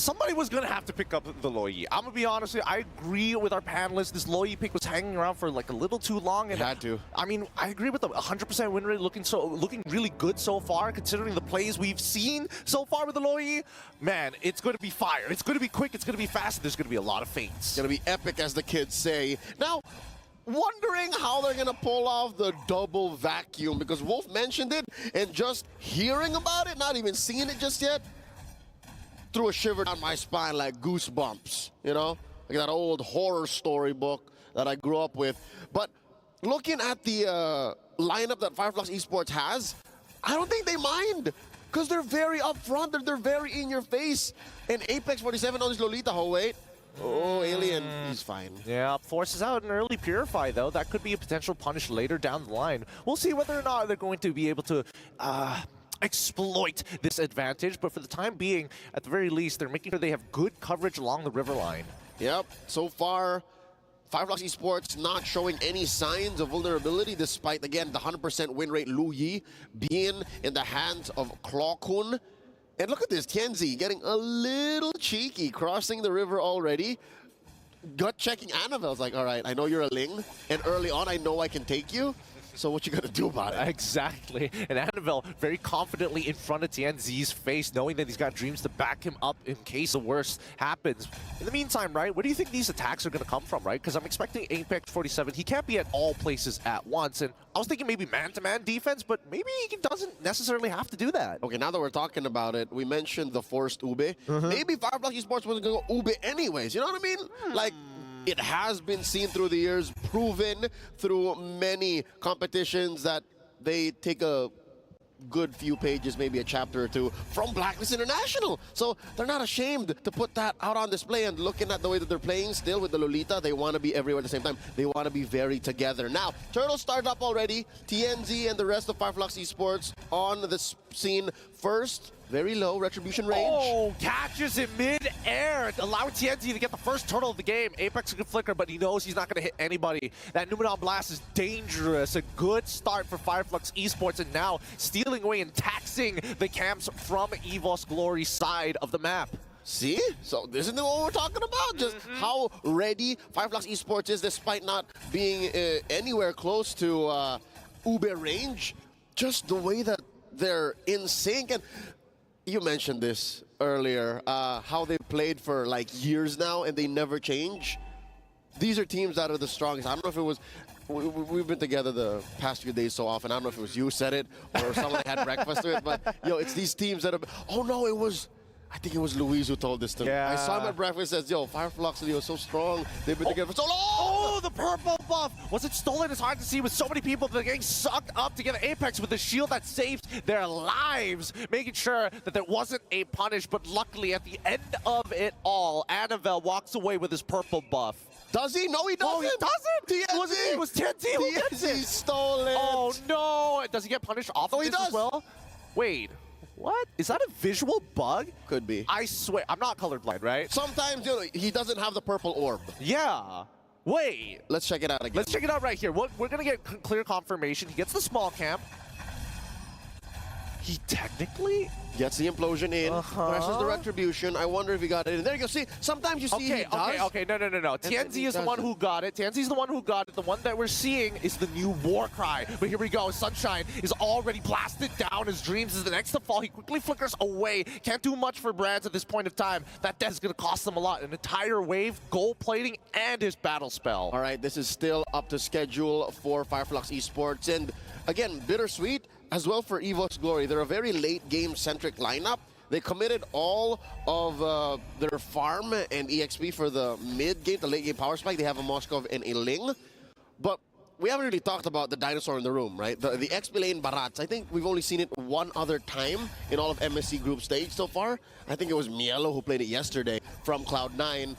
somebody was going to have to pick up the Loyi. I'm going to be honest with you, I agree with our panelists. This Loyi pick was hanging around for like a little too long. And it had to. I mean, I agree with the 100% win rate looking really good so far, considering the plays we've seen so far with the Loyi. Man, it's going to be fire. It's going to be quick. It's going to be fast. There's going to be a lot of feints. It's going to be epic, as the kids say. Now, wondering how they're going to pull off the double vacuum, because Wolf mentioned it, and just hearing about it, not even seeing it just yet, threw a shiver down my spine like goosebumps, you know? Like that old horror storybook that I grew up with. But looking at the lineup that Flux Esports has, I don't think they mind, because they're very upfront, they're very in your face. And Apex 47 on this Lolita, oh wait. Oh, Alien, he's fine. Yeah, forces out an early Purify, though. That could be a potential punish later down the line. We'll see whether or not they're going to be able to exploit this advantage, but for the time being, at the very least, they're making sure they have good coverage along the river line. Yep, so far, Flux Esports not showing any signs of vulnerability, despite, again, the 100% win rate Lu Yi being in the hands of Clawkun. And look at this, Tianzi getting a little cheeky, crossing the river already. Gut-checking Annabelle's like, all right, I know you're a Ling, and early on I know I can take you. So what you gonna do about it? Exactly. And Annabelle very confidently in front of Tianzi's face, knowing that he's got dreams to back him up in case the worst happens. In the meantime, right, where do you think these attacks are gonna come from, right? Because I'm expecting Apex 47. He can't be at all places at once. And I was thinking maybe man-to-man defense, but maybe he doesn't necessarily have to do that. Okay, now that we're talking about it, we mentioned the forced Ube. Maybe Flux Esports wasn't gonna go Ube anyways, you know what I mean? Like, it has been seen through the years, proven through many competitions that they take a good few pages, maybe a chapter or two, from Blacklist International. So they're not ashamed to put that out on display, and looking at the way that they're playing still with the Lolita, they want to be everywhere at the same time. They want to be very together. Now, Turtles started up already. TNZ and the rest of Flux Esports on the scene first. Very low retribution range. Oh, catches in mid-air, allowing TNT to get the first turtle of the game. Apex can flicker, but he knows he's not going to hit anybody. That Numenon Blast is dangerous. A good start for Flux Esports, and now stealing away and taxing the camps from EVOS Glory's side of the map. See? So this is what we're talking about. Just how ready Flux Esports is, despite not being anywhere close to Ube range. Just the way that they're in sync. And you mentioned this earlier, how they played for like years now and they never change. These are teams that are the strongest. I don't know if it was, we've been together the past few days so often. I don't know if it was you said it or someone had breakfast with it, but yo, it's these teams that have, oh no, it was, I think it was Louise who told this to me. I saw him at breakfast and says, yo, Flux is so strong. They've been together for so long. Oh, the purple buff. Was it stolen? It's hard to see with so many people that are getting sucked up to get an Apex with the shield that saved their lives, making sure that there wasn't a punish. But luckily, at the end of it all, Annabelle walks away with his purple buff. Does he? No, he doesn't. Oh, he doesn't? It was TNT who gets it. TNT stole it. Oh, no. Does he get punished off of this as well? Wait. What? Is that a visual bug? Could be. I swear. I'm not colorblind, right? Sometimes, you know, he doesn't have the purple orb. Yeah. Wait. Let's check it out again. Let's check it out right here. We're going to get clear confirmation. He gets the small camp. He technically gets the implosion in, presses the retribution. I wonder if he got it in. There you go. See, sometimes you see he does. Okay. No. TNZ is the one who got it. TNZ is the one who got it. The one that we're seeing is the new war cry. But here we go. Sunshine is already blasted down. His dreams is the next to fall. He quickly flickers away. Can't do much for Brands at this point of time. That death is going to cost them a lot. An entire wave, gold plating, and his battle spell. All right, this is still up to schedule for Flux Esports. And again, bittersweet as well for EVOS Glory. They're a very late game-centric lineup. They committed all of their farm and EXP for the mid-game, the late-game power spike. They have a Moskov and a Ling. But we haven't really talked about the dinosaur in the room, right? The XP lane Barats. I think we've only seen it one other time in all of MSC group stage so far. I think it was Mielo who played it yesterday from Cloud9.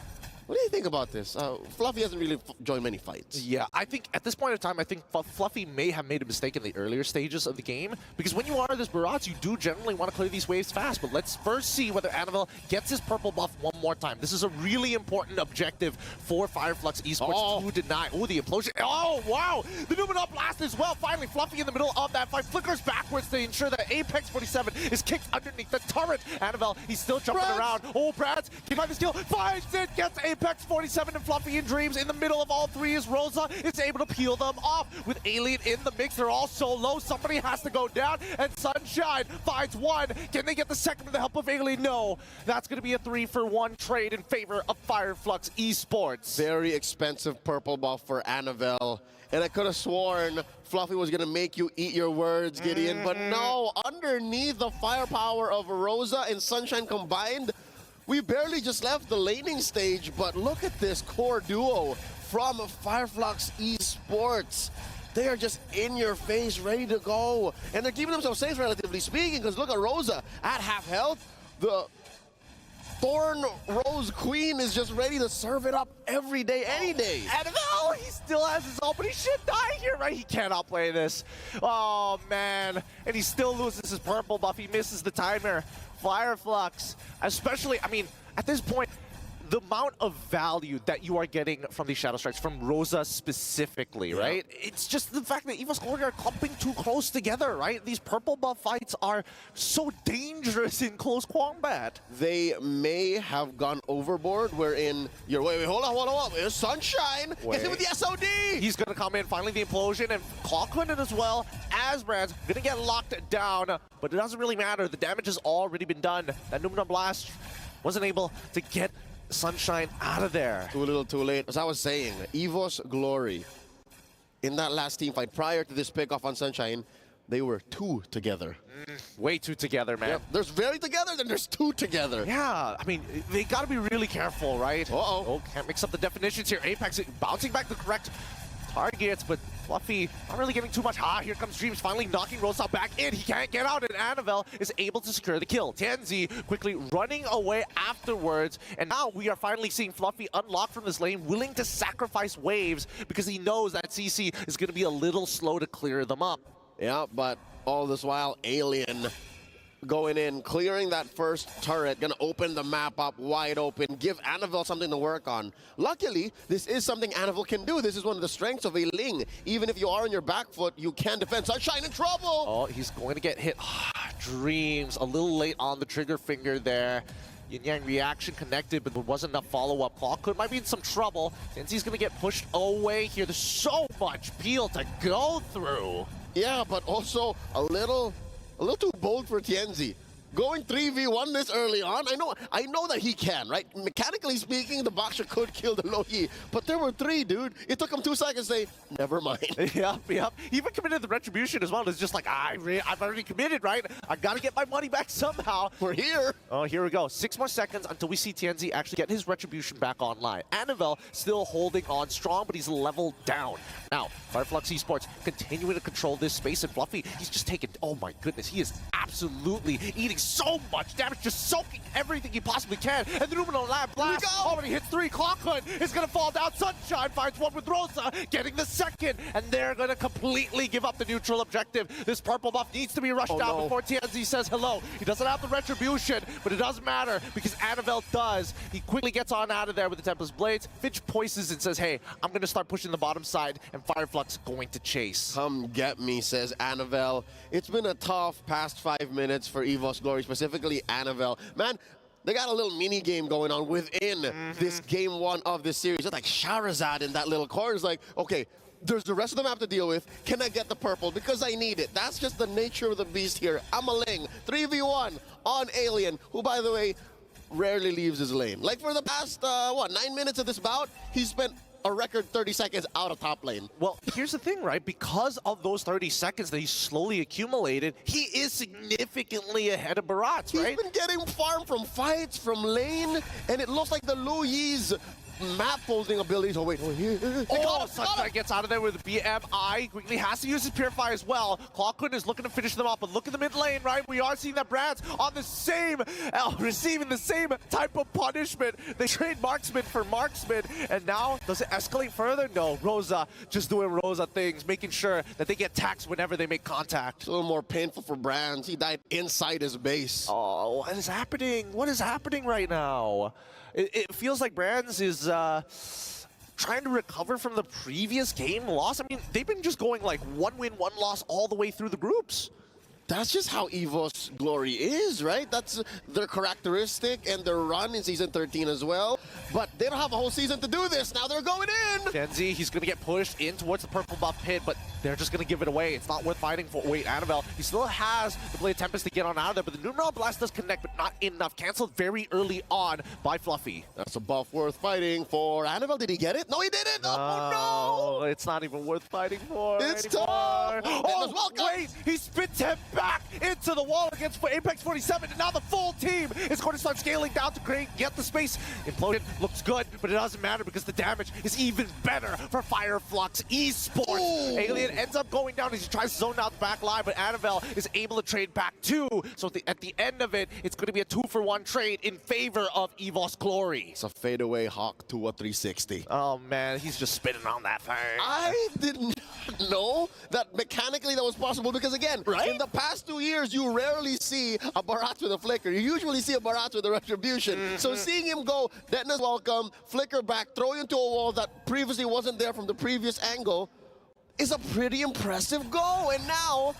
What do you think about this? Fluffy hasn't really joined many fights. Yeah, I think at this point in time, I think Fluffy may have made a mistake in the earlier stages of the game, because when you are this Barats, you do generally want to clear these waves fast. But let's first see whether Annabelle gets his purple buff one more time. This is a really important objective for Flux Esports to deny. Oh, the implosion. Oh, wow! The Numenor blast as well. Finally, Fluffy in the middle of that fight flickers backwards to ensure that Apex 47 is kicked underneath the turret. Annabelle, he's still jumping around. Oh, Brads, can find the skill. Finds it, gets Apex 47 and Fluffy in Dreams. In the middle of all three is Rosa. Is able to peel them off. With Alien in the mix, they're all so low. Somebody has to go down, and Sunshine finds one. Can they get the second with the help of Alien? No. That's going to be a 3-for-1 trade in favor of Flux Esports. Very expensive purple buff for Annabelle. And I could have sworn Fluffy was going to make you eat your words, Gideon. But no, underneath the firepower of Rosa and Sunshine combined, we barely just left the laning stage, but look at this core duo from Flux Esports. They are just in your face, ready to go. And they're keeping themselves safe, relatively speaking, because look at Rosa at half health. The Thorn Rose Queen is just ready to serve it up every day, any day. Annabelle, he still has his ult, but he should die here, right? He cannot play this. Oh, man. And he still loses his purple buff. He misses the timer. Flux, especially, I mean, at this point, the amount of value that you are getting from these Shadow Strikes, from Rosa specifically, right? It's just the fact that EVOS Glory are clumping too close together, right? These purple buff fights are so dangerous in close combat. They may have gone overboard wherein you're, wait, hold on. It's Sunshine. Gets hit with the SOD. He's going to come in, finally the implosion, and Clockwind as well as Brand's going to get locked down, but it doesn't really matter. The damage has already been done. That Numenor Blast wasn't able to get Sunshine out of there. Too little, too late. As I was saying, EVOS Glory, in that last team fight prior to this pick off on Sunshine, they were two together. Way two together, man. Yep. There's very together, then there's two together. Yeah, I mean, they got to be really careful, right? Uh-oh. Oh, can't mix up the definitions here. Apex bouncing back the correct targets, but Fluffy not really getting too much. Here comes Dreams, finally knocking Rosa back in. He can't get out, and Annabelle is able to secure the kill. Tianzi quickly running away afterwards, and now we are finally seeing Fluffy unlock from this lane, willing to sacrifice waves because he knows that CC is going to be a little slow to clear them up. Yeah, but all this while, Alien going in, clearing that first turret, gonna open the map up wide open, give Annabelle something to work on. Luckily, this is something Annabelle can do. This is one of the strengths of a Ling. Even if you are on your back foot, you can defend. Sunshine in trouble! Oh, he's going to get hit. Dreams, a little late on the trigger finger there. Yin Yang reaction connected, but there wasn't enough follow-up. Clockwood might be in some trouble, since he's gonna get pushed away here. There's so much peel to go through. Yeah, but also a little too bold for Tianzi. Going 3v1 this early on, I know that he can, right? Mechanically speaking, the Boxer could kill the Loyi, but there were three, dude. It took him 2 seconds to say, never mind. Yep. He even committed the retribution as well. It's just like, I've already committed, right? I gotta get my money back somehow. We're here. Oh, here we go. 6 more seconds until we see Tianzi actually get his retribution back online. Annabelle still holding on strong, but he's leveled down. Now, Flux Esports continuing to control this space, and Fluffy, he's just taking, oh my goodness, he is absolutely eating so much damage, just soaking everything he possibly can. And the Numenor Blast already hits 3. Clockwood is going to fall down. Sunshine finds one with Rosa, getting the second, and they're going to completely give up the neutral objective. This purple buff needs to be rushed out before Tianzi says hello. He doesn't have the retribution, but it doesn't matter because Annabelle does. He quickly gets on out of there with the Tempest Blades. Finch poises and says, hey, I'm going to start pushing the bottom side, and Flux going to chase. Come get me, says Annabelle. It's been a tough past 5 minutes for EVOS Glory, specifically Annabelle. Man, they got a little mini game going on within this game 1 of this series. Just like Shahrazad in that little corner is like, okay, there's the rest of the map to deal with. Can I get the purple? Because I need it. That's just the nature of the beast here. I'm a Ling. 3v1 on Alien, who, by the way, rarely leaves his lane. Like for the past, 9 minutes of this bout, he spent a record 30 seconds out of top lane. Well, here's the thing, right? Because of those 30 seconds that he slowly accumulated, he is significantly ahead of Barats, right? He's been getting farmed from fights, from lane, and it looks like the Lu Yi's map folding abilities. Oh, wait. Oh, Sunshine gets out of there with the BMI. Quickly has to use his Purify as well. Clockwood is looking to finish them off, but look at the mid lane, right? We are seeing that Brands on the same, receiving the same type of punishment. They trade Marksman for Marksman, and now, does it escalate further? No, Rosa just doing Rosa things, making sure that they get taxed whenever they make contact. A little more painful for Brands. He died inside his base. Oh, what is happening? What is happening right now? It feels like Brands is trying to recover from the previous game loss. I mean, they've been just going like 1 win, 1 loss all the way through the groups. That's just how EVOS glory is, right? That's their characteristic and their run in Season 13 as well. But they don't have a whole season to do this. Now they're going in. Genzi, he's going to get pushed in towards the purple buff pit, but they're just going to give it away. It's not worth fighting for. Wait, Annabelle, he still has the Blade Tempest to get on out of there, but the Numeral Blast does connect, but not enough. Cancelled very early on by Fluffy. That's a buff worth fighting for. Annabelle, did he get it? No, he didn't. Oh, no. It's not even worth fighting for It's anymore. tough. Oh, wait, he spits him back into the wall against Apex 47, and now the full team is going to start scaling down to get the space. Implosion looks good, but it doesn't matter because the damage is even better for Flux Esports. Ooh. Alien ends up going down as he tries to zone out the back line, but Annabelle is able to trade back too. So at the end of it, it's going to be a 2-for-1 trade in favor of EVOS Glory. It's a fadeaway Hawk to a 360. Oh man, he's just spinning on that thing. I didn't know that mechanically that was possible because, again, right? In the past 2 years, you rarely see a Barat with a flicker. You usually see a Barat with a retribution. So seeing him go, Detna's welcome, flicker back, throw you into a wall that previously wasn't there from the previous angle is a pretty impressive goal. And now,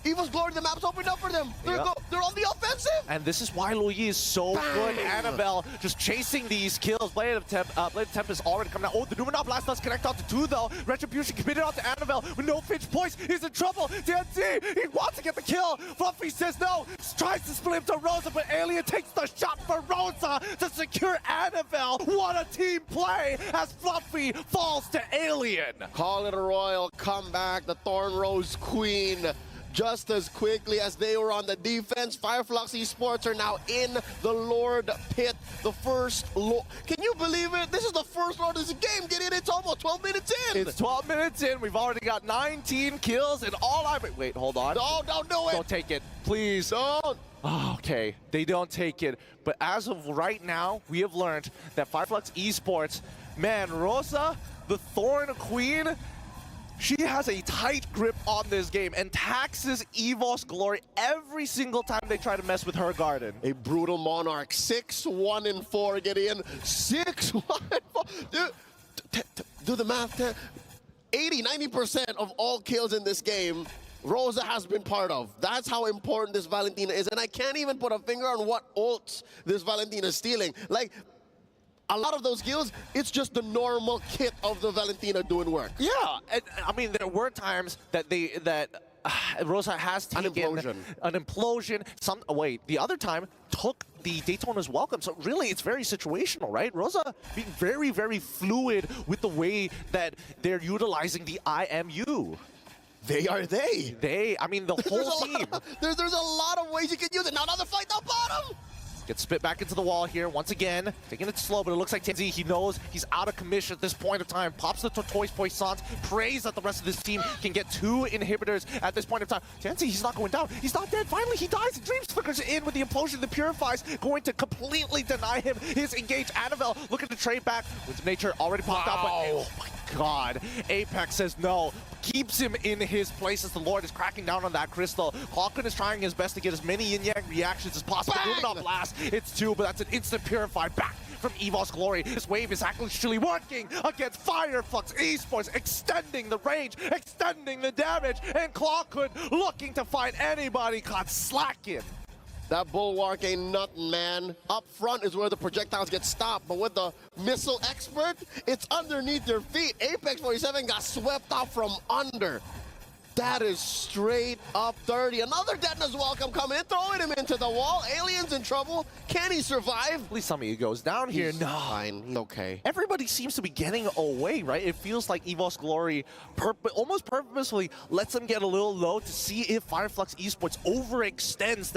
EVOS Glory, the map's opened up for them. They're on the offensive. And this is why Louis is so good. Annabelle just chasing these kills. Blade of Tempest already coming out. Oh, the Numenor Blast does connect onto 2 though. Retribution committed onto Annabelle with no Finch points. He's in trouble. TNT, he wants to get the kill. Fluffy says no. Tries to split him to Rosa, but Alien takes the shot for Rosa to secure Annabelle. What a team play as Fluffy falls to Alien. Call it a royal comeback. The Thorn Rose Queen. Just as quickly as they were on the defense, Flux Esports are now in the Lord Pit. The first Lord. Can you believe it? This is the first Lord of this game. Get in. It's almost 12 minutes in. It's 12 minutes in. We've already got 19 kills and all I... Wait, hold on. No, don't do it. Don't take it. Please. Don't. Oh, okay, they don't take it. But as of right now, we have learned that Flux Esports, man, Rosa, the Thorn Queen, she has a tight grip on this game and taxes EVOS Glory every single time they try to mess with her garden. A brutal Monarch, 6-1-4, get in. 6-1-4. Dude, do the math. 80-90% of all kills in this game, Rosa has been part of. That's how important this Valentina is. And I can't even put a finger on what ults this Valentina is stealing. Like, a lot of those kills, it's just the normal kit of the Valentina doing work. Yeah, and I mean, there were times that Rosa has taken an implosion. The other time took the Daytona's welcome. So really, it's very situational, right? Rosa being very, very fluid with the way that they're utilizing the IMU. I mean, the whole team. There's a lot of ways you can use it. Now another fight down bottom. Gets spit back into the wall here once again. Taking it slow, but it looks like TNZ, he knows he's out of commission at this point of time. Pops the Tortoise Poissons, prays that the rest of this team can get 2 inhibitors at this point of time. TNZ, he's not going down. He's not dead. Finally, he dies. And Dreams flickers in with the implosion. The Purifies going to completely deny him his engage. Annabelle looking to trade back. With Nature already popped out, but oh my god. Apex says no. Keeps him in his place as the Lord is cracking down on that crystal. Hawken is trying his best to get as many yin-yang reactions as possible. Moving blast, it's 2, but that's an instant purify back from EVOS Glory. This wave is actually working against Flux Esports, extending the range, extending the damage, and Clawhood looking to find anybody caught slacking. That bulwark ain't nothing, man. Up front is where the projectiles get stopped, but with the missile expert, it's underneath their feet. Apex 47 got swept off from under. That is straight up 30. Another Detna's welcome coming in, throwing him into the wall. Alien's in trouble. Can he survive? At least some of you goes down here. He's no. Fine. He's okay. Everybody seems to be getting away, right? It feels like EVOS Glory almost purposefully lets them get a little low to see if Flux Esports overextends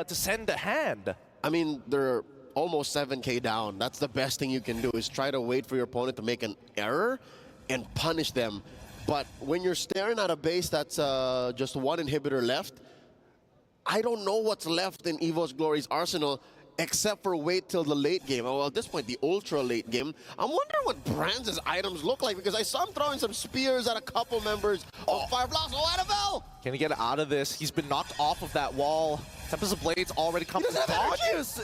to send a hand. I mean, they're almost 7K down. That's the best thing you can do, is try to wait for your opponent to make an error and punish them. But when you're staring at a base that's just one inhibitor left, I don't know what's left in EVOS Glory's arsenal except for wait till the late game. Well, at this point, the ultra late game. I'm wondering what Brands' items look like, because I saw him throwing some spears at a couple members of FireFlux. Oh, NFL! Can he get out of this? He's been knocked off of that wall. Tempest of Blades already come.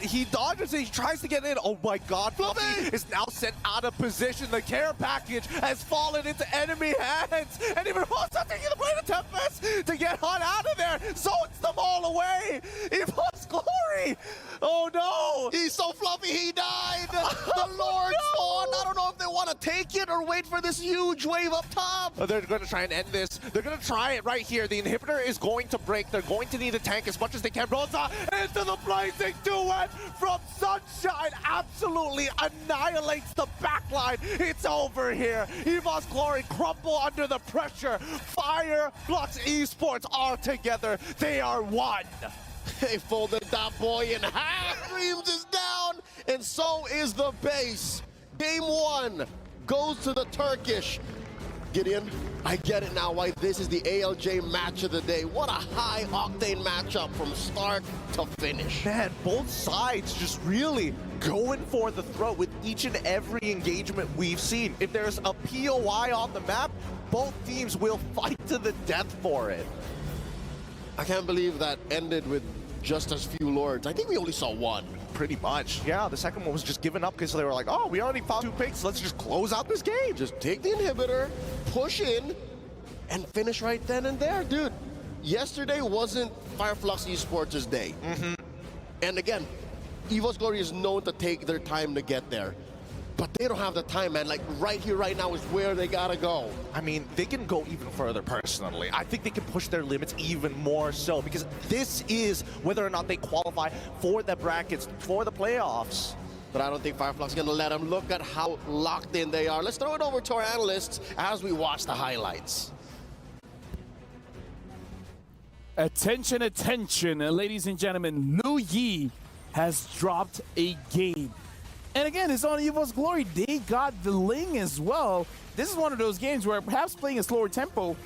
He dodges it. He tries to get in. Oh my God, Fluffy is now sent out of position. The care package has fallen into enemy hands. And even Rosa taking the Blade of Tempest to get on out of there. Zones them all away. EVOS Glory. Oh no. He's so fluffy, he died. The Lord spawn. I don't know if they want to take it or wait for this huge wave up top. They're going to try and end this. They're going to try it right here. The inhibitor is going to break. They're going to need a tank as much as they can. Rosa into the blazing duet from Sunshine. Absolutely annihilates the backline. It's over here. EVOS Glory crumble under the pressure. Fire, Flux Esports are together. They are one. They folded that boy in half. Dreams is down, and so is the base. Game 1 goes to the Turkish. Gideon, I get it now why this is the ALJ match of the day. What a high-octane matchup from start to finish. Man, both sides just really going for the throat with each and every engagement we've seen. If there's a POI on the map, both teams will fight to the death for it. I can't believe that ended with just as few Lords. I think we only saw one. Pretty much. Yeah, the second one was just given up because they were like, oh, we already found 2 picks. Let's just close out this game. Just take the inhibitor, push in, and finish right then and there. Dude, yesterday wasn't FireFlux Esports' day. And again, EVOS Glory is known to take their time to get there. But they don't have the time, man. Like, right here, right now is where they gotta go. I mean, they can go even further, personally. I think they can push their limits even more so, because this is whether or not they qualify for the brackets, for the playoffs. But I don't think FireFlux is gonna let them. Look at how locked in they are. Let's throw it over to our analysts as we watch the highlights. Attention, attention, ladies and gentlemen. Lu Yi has dropped a game. And again, it's on EVOS Glory. They got the Ling as well. This is one of those games where perhaps playing a slower tempo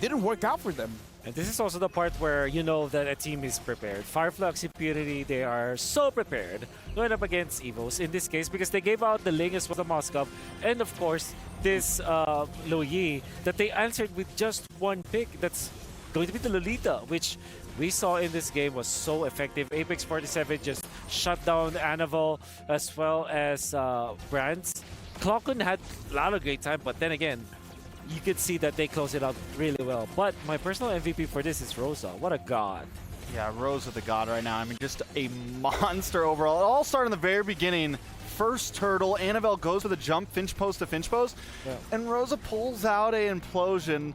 didn't work out for them. And this is also the part where you know that a team is prepared. FireFlux Impunity, they are so prepared going up against EVOS in this case because they gave out the Ling as well as the Moskov. And of course, this Lu Yi that they answered with just one pick. That's going to be the Lolita, which we saw in this game was so effective. Apex 47 just shut down Anavel as well as Brands. Clockun had a lot of great time, but then again, you could see that they closed it out really well. But my personal MVP for this is Rosa. What a god. Yeah, Rosa the god right now. I mean, just a monster overall. It all started in the very beginning. First turtle, Anavel goes for the jump, Finch post to Finch post, and Rosa pulls out an implosion,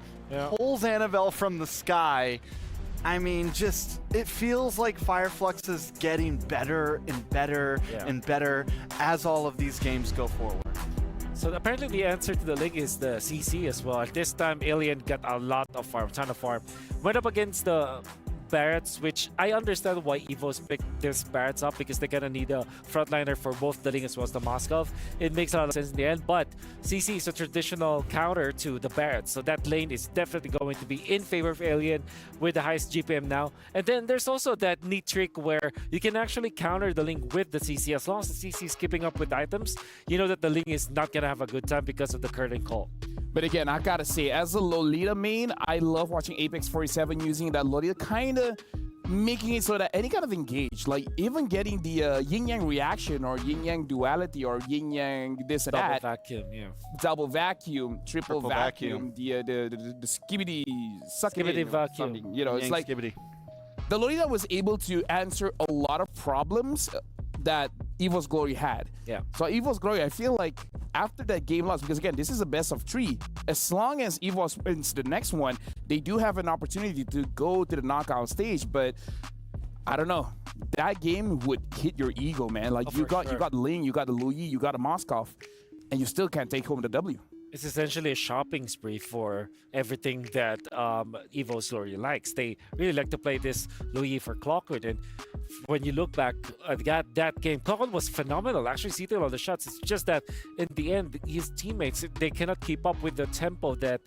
pulls Anavel from the sky. I mean, just, it feels like FireFlux is getting better and better and better as all of these games go forward. So apparently the answer to the Ling is the CC as well. At this time, Alien got a lot of farm, ton of farm. Went up against the Barretts, which I understand why EVOS picked this Barretts up because they're gonna need a frontliner for both the Ling as well as the Moskov. It makes a lot of sense in the end, but CC is a traditional counter to the Barretts, so that lane is definitely going to be in favor of Alien with the highest GPM now. And then there's also that neat trick where you can actually counter the Ling with the CC. As long as the CC is keeping up with items, you know that the Ling is not gonna have a good time because of the curtain call. But again, I gotta say, as a Lolita main, I love watching Apex 47 using that Lolita, kind of making it so that any kind of engage, like even getting the yin-yang reaction or yin-yang duality or yin-yang this and that. Double vacuum, Double vacuum, triple vacuum, the skibbity Skibbity vacuum. Something. You know, it's like Skibbity. the Lolita was able to answer a lot of problems that EVOS Glory had. Yeah. So EVOS Glory, I feel like after that game loss, because again, this is a best of 3. As long as EVOS wins the next one, they do have an opportunity to go to the knockout stage. But I don't know. That game would hit your ego, man. Like you got Ling, you got the Lu Yi, you got a Moskov, and you still can't take home the W. It's essentially a shopping spree for everything that EVOS Glory likes. They really like to play this Louis for Clockwood, and when you look back at that game, Clockwood was phenomenal. Actually, see all the shots. It's just that in the end, his teammates, they cannot keep up with the tempo that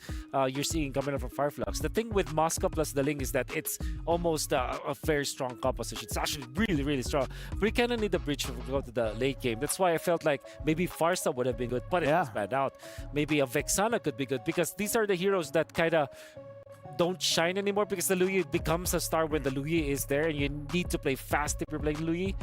you're seeing coming up from Fireflux. The thing with Moscow plus the Ling is that it's almost a very strong composition. It's actually really, really strong. But you kind of need a bridge to go to the late game. That's why I felt like maybe Farsa would have been good, but it was bad out. Maybe a Vexana could be good because these are the heroes that kind of don't shine anymore because the Louis becomes a star when the Louis is there, and you need to play fast if you're playing Louis,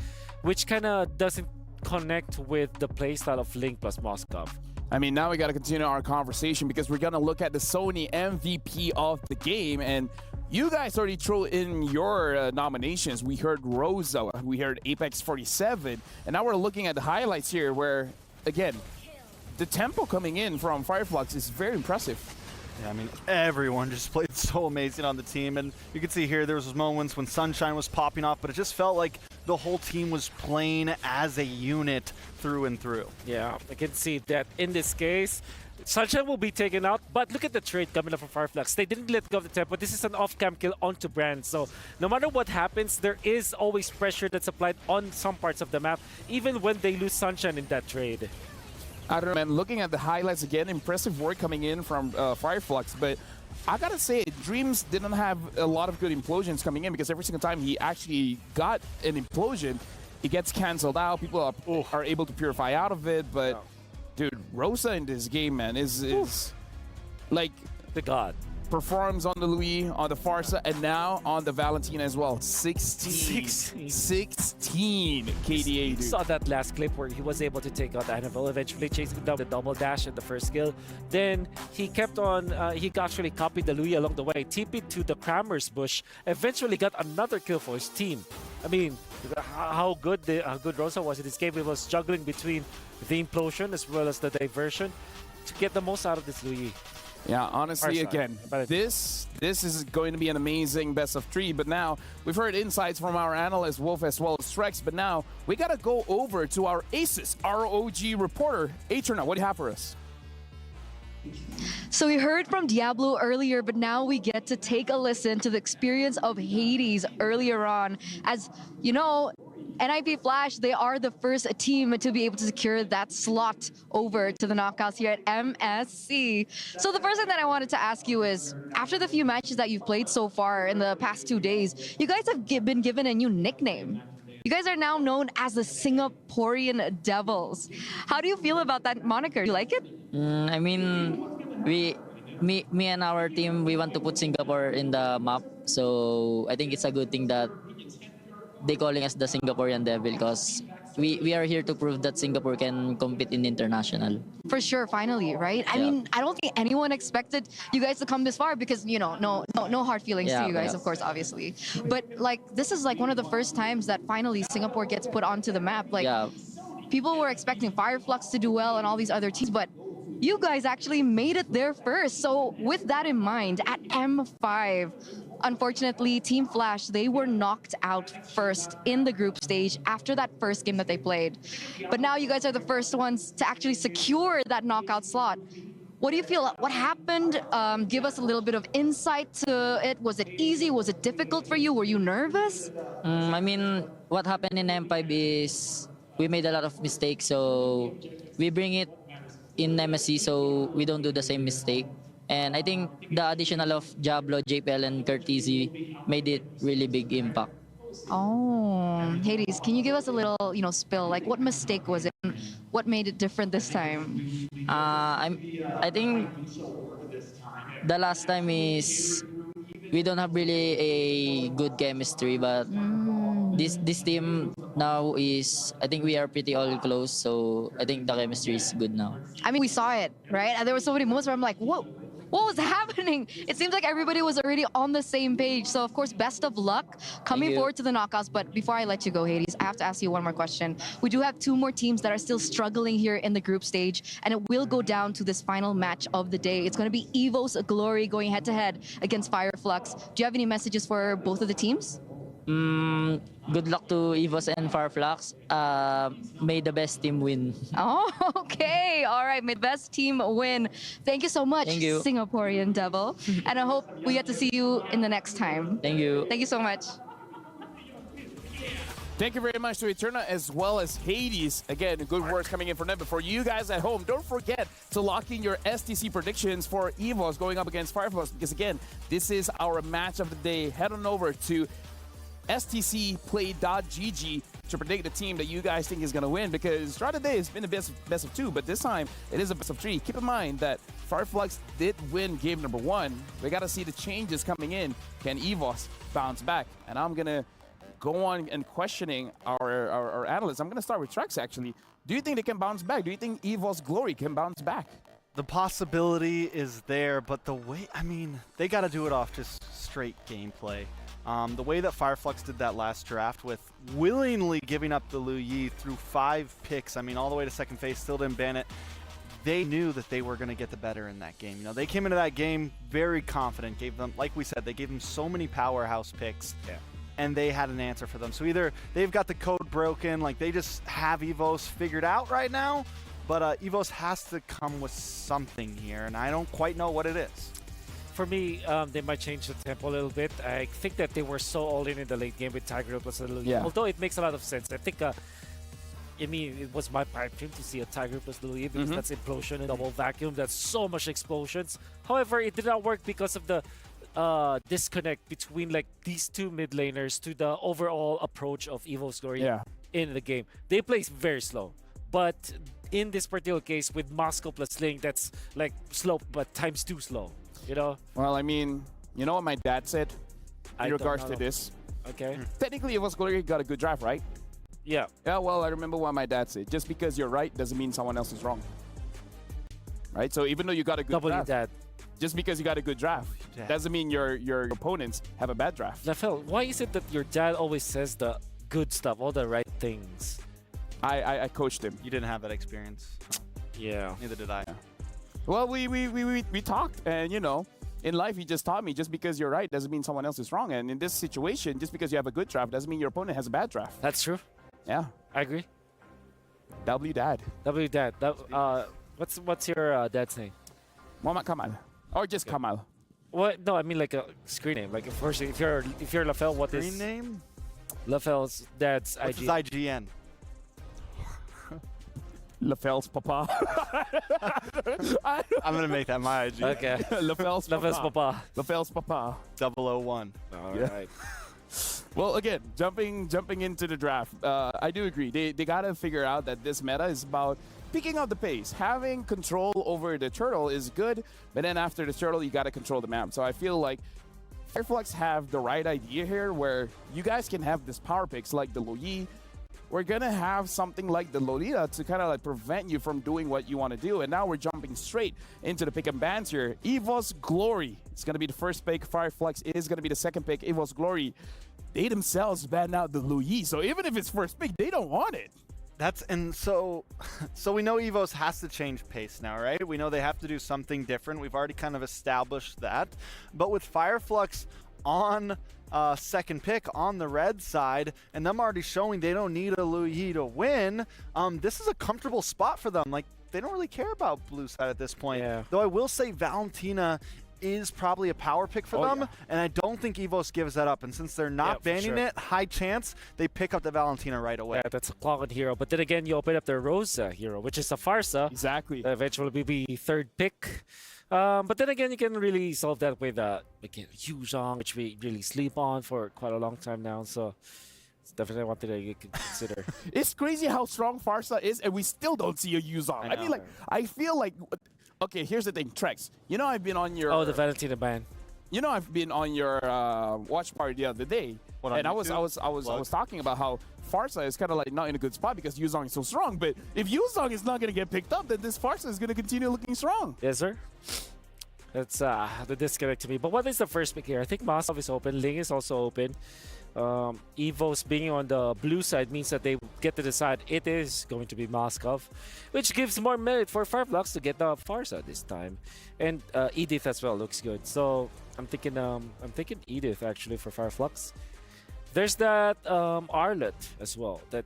which kind of doesn't connect with the playstyle of Link plus Moskov. I mean, now we got to continue our conversation because we're going to look at the Sony MVP of the game, and you guys already threw in your nominations. We heard Rosa, we heard Apex 47, and now we're looking at the highlights here where, again, the tempo coming in from Fireflux is very impressive. Yeah, I mean, everyone just played so amazing on the team, and you can see here there was moments when Sunshine was popping off, but it just felt like the whole team was playing as a unit through and through. Yeah, I can see that in this case. Sunshine will be taken out, but look at the trade coming up from Fireflux. They didn't let go of the tempo. This is an off-cam kill onto Brand, so no matter what happens, there is always pressure that's applied on some parts of the map, even when they lose Sunshine in that trade. I don't know, man. Looking at the highlights again, impressive work coming in from Fireflux, but I gotta say, Dreams didn't have a lot of good implosions coming in because every single time he actually got an implosion, it gets canceled out. People are able to purify out of it, but dude, Rosa in this game, man, is like the god. Performs on the Louis, on the Farsa, and now on the Valentina as well. 16 KDA, dude. Saw that last clip where he was able to take out Annabelle, eventually chasing down the double dash in the first kill. Then he kept on, he actually copied the Louis along the way, TP'd to the Kramer's bush, eventually got another kill for his team. I mean, how good Rosa was in this game. He was juggling between the implosion as well as the diversion to get the most out of this Louis. Yeah, honestly, again, this is going to be an amazing best of 3, but now we've heard insights from our analyst Wolf as well as Strex, but now we got to go over to our Aces ROG reporter. Atrina, what do you have for us? So we heard from Diablo earlier, but now we get to take a listen to the experience of Hades earlier on. As you know, NIP Flash, they are the first team to be able to secure that slot over to the knockouts here at MSC. So the first thing that I wanted to ask you is, after the few matches that you've played so far in the past 2 days, you guys have been given a new nickname. You guys are now known as the Singaporean Devils. How do you feel about that moniker? You like it? I mean, me and our team, we want to put Singapore in the map. So I think it's a good thing that they calling us the Singaporean Devil because we are here to prove that Singapore can compete in international. For sure, finally, right? I mean, I don't think anyone expected you guys to come this far because, you know, no hard feelings to you guys, of course, obviously. But like, this is like one of the first times that finally Singapore gets put onto the map. Like, people were expecting Fireflux to do well and all these other teams, but you guys actually made it there first. So with that in mind, at M5, unfortunately, Team Flash, they were knocked out first in the group stage after that first game that they played. But now you guys are the first ones to actually secure that knockout slot. What do you feel? What happened? Give us a little bit of insight to it. Was it easy? Was it difficult for you? Were you nervous? I mean, what happened in M5 is we made a lot of mistakes, so we bring it in MSC so we don't do the same mistake. And I think the additional of Diablo, JPL, and Curtizy made it really big impact. Oh, Hades, can you give us a little, spill? Like, what mistake was it? What made it different this time? I think the last time is we don't have really a good chemistry, but this team now is, I think we are pretty all close, so I think the chemistry is good now. I mean, we saw it, right? And there were so many moments where I'm like, whoa. What was happening? It seems like everybody was already on the same page. So, of course, best of luck coming forward to the knockouts. But before I let you go, Hades, I have to ask you one more question. We do have 2 more teams that are still struggling here in the group stage, and it will go down to this final match of the day. It's going to be EVOS Glory going head-to-head against Fireflux. Do you have any messages for both of the teams? Good luck to EVOS and Farflux. May the best team win. Oh, okay. All right. May the best team win. Thank you so much, Thank you. Singaporean Devil. And I hope we get to see you in the next time. Thank you. Thank you so much. Thank you very much to Eterna as well as Hades. Again, good words coming in from them. But for you guys at home, don't forget to lock in your STC predictions for EVOS going up against Fireflux, because again, this is our match of the day. Head on over to stcplay.gg to predict the team that you guys think is going to win, because throughout the day it's been a best of 2, but this time it is a best of 3. Keep in mind that Fireflux did win game number 1. We got to see the changes coming in. Can EVOS bounce back? And I'm going to go on and questioning our analysts. I'm going to start with Trex, actually. Do you think they can bounce back? Do you think EVOS Glory can bounce back? The possibility is there, but the way, I mean, they got to do it off just straight gameplay. The way that Fireflux did that last draft with willingly giving up the Lu Yi through 5 picks, I mean, all the way to second phase, still didn't ban it. They knew that they were going to get the better in that game. You know, they came into that game very confident, gave them, like we said, they gave them so many powerhouse picks. Yeah. And they had an answer for them. So either they've got the code broken, like they just have EVOS figured out right now, but EVOS has to come with something here, and I don't quite know what it is. For me, they might change the tempo a little bit. I think that they were so all in the late game with Tiger plus a little. Yeah. Although it makes a lot of sense. I think, I mean, it was my pipe dream to see a Tiger plus Louis, because that's implosion and double vacuum. That's so much explosions. However, it did not work because of the disconnect between like these two mid laners to the overall approach of EVOS Glory in the game. They play very slow, but in this particular case with Moscow plus Link, that's like slow but times 2 slow. You know? Well, I mean, you know what my dad said in regards to this? Okay. Technically, EVOS Glory got a good draft, right? Yeah. Yeah, well, I remember what my dad said. Just because you're right doesn't mean someone else is wrong. Right? So even though you got a good draft, Dad. just because you got a good draft doesn't mean your opponents have a bad draft. Lafel, why is it that your dad always says the good stuff, all the right things? I coached him. You didn't have that experience. Yeah. Neither did I. Well, we talked, and you know, in life he just taught me just because you're right doesn't mean someone else is wrong. And in this situation, just because you have a good draft doesn't mean your opponent has a bad draft. That's true. Yeah. I agree. W Dad. W Dad. What's your dad's name? Muhammad Kamal. Or just Kamal. What? No, I mean like a screen name. Like if you're Lafel, what is Screen name? Lafel's dad's What's his IG? IGN? Lafel's papa. I'm gonna make that my IG. Okay. Lafel's papa. Lafel's papa. 001. All Yeah. right. Well, again, jumping into the draft, I do agree. They gotta figure out that this meta is about picking up the pace. Having control over the turtle is good, but then after the turtle, you gotta control the map. So I feel like Fireflux have the right idea here, where you guys can have this power picks like the Loyi. We're gonna have something like the Lolita to kind of like prevent you from doing what you want to do. And now we're jumping straight into the pick and bans here. EVOS Glory. It's gonna be the first pick. Fireflux is gonna be the second pick. EVOS Glory. They themselves banned out the Louis, so even if it's first pick, they don't want it. So we know EVOS has to change pace now, right? We know they have to do something different. We've already kind of established that. But with Fireflux on second pick on the red side, and them already showing they don't need a Lu Yi to win, this is a comfortable spot for them. Like, they don't really care about blue side at this point. Yeah. Though I will say Valentina is probably a power pick for them, and I don't think EVOS gives that up. And since they're not banning it, high chance they pick up the Valentina right away. Yeah, that's a clogged hero. But then again, you open up the Rosa hero, which is a Farsa. Exactly. Eventually be third pick. But then again, you can really solve that with like Yuzhong, which we really sleep on for quite a long time now. So it's definitely one thing that you can consider. It's crazy how strong Farsa is, and we still don't see a Yuzhong. I mean, like, I feel like, okay, here's the thing, Trex. You know, I've been on your... Oh, the Valentina ban. You know, I've been on your watch party the other day, and I was talking about how Farsa is kind of like not in a good spot because Yuzhong is so strong. But if Yuzhong is not going to get picked up, then this Farsa is going to continue looking strong. Yes, sir. That's the disconnect to me. But what is the first pick here? I think Moscow is open. Ling is also open. EVOS being on the blue side means that they get to decide it is going to be Moscow, which gives more merit for Fireflux to get the Farsa this time. And Edith as well looks good. So I'm thinking Edith actually for Fireflux. There's that Arlet as well that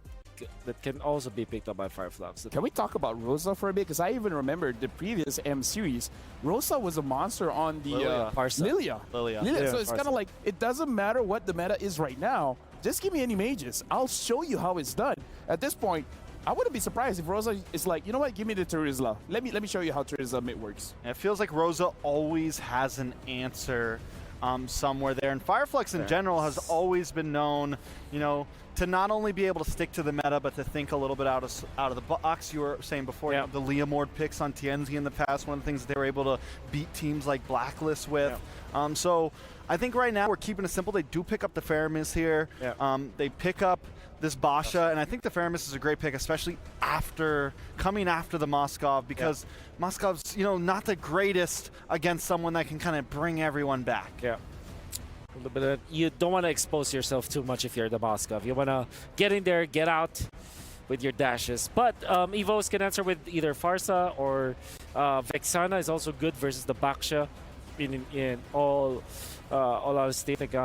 can also be picked up by Fireflux. Can we talk about Rosa for a bit? Because I even remember the previous M series, Rosa was a monster on the Lilia. Lilia. Lilia. So it's kind of like, it doesn't matter what the meta is right now. Just give me any mages. I'll show you how it's done. At this point, I wouldn't be surprised if Rosa is like, you know what, give me the Terizla. Let me show you how Terizla mid works. And it feels like Rosa always has an answer somewhere there. And Fireflux in general has always been known, you know, to not only be able to stick to the meta, but to think a little bit out of the box. You were saying before, you know, the Leomord picks on TNZ in the past, one of the things they were able to beat teams like Blacklist with. So I think right now we're keeping it simple. They do pick up the Faramis here. They pick up this Basha, and I think the Faramis is a great pick, especially coming after the Moskov, because Moskov's, you know, not the greatest against someone that can kind of bring everyone back. But you don't want to expose yourself too much if you're the Moskov. You want to get in there, get out with your dashes. But EVOS can answer with either Farsa or Vexana is also good versus the Baksha in all honesty. I think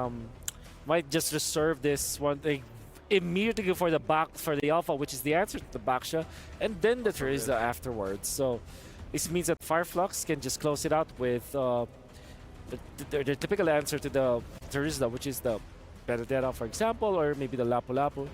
might just reserve this one thing immediately for the Alpha, which is the answer to the Baksha, and then the Terizla afterwards. So this means that Fireflux can just close it out with the typical answer to the Terizla, which is the Benedetta, for example, or maybe the Lapu Lapu.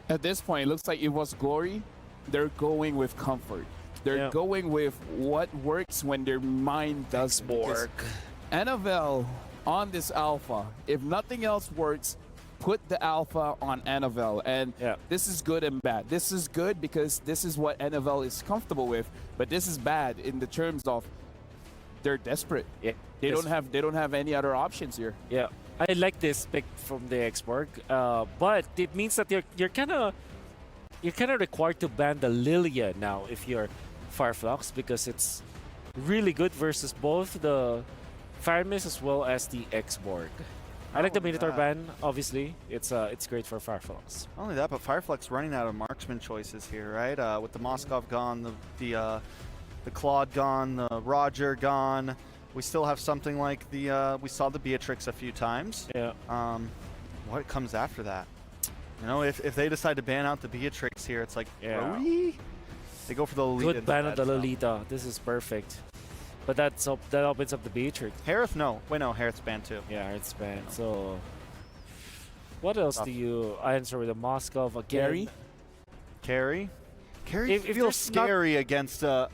At this point, it looks like EVOS Glory, they're going with comfort. They're going with what works when their mind does work. Annabelle on this Alpha, if nothing else works, put the Alpha on Annabelle. And this is good and bad. This is good because this is what Annabelle is comfortable with, but this is bad in the terms of they're desperate. They don't have any other options here. I like this pick from the Xborg, but it means that you're kind of required to ban the Lilia now if you're Fireflux, because it's really good versus both the Faramis as well as the Xborg. I like the Minotaur ban, obviously. It's great for Fireflux. Not only that, but Fireflux running out of marksman choices here, right? With the Moskov gone, the Claude gone, the Roger gone. We still have something like we saw the Beatrix a few times. What comes after that? You know, if they decide to ban out the Beatrix here, it's like, really? They go for the Lolita. Good ban of the Lolita. This is perfect. But that opens up the Beatrix. Harith, no. Wait, no, Harith's banned too. Yeah, Harith's banned. So, what else do you answer with a Moskov again? Carry if feels scary against a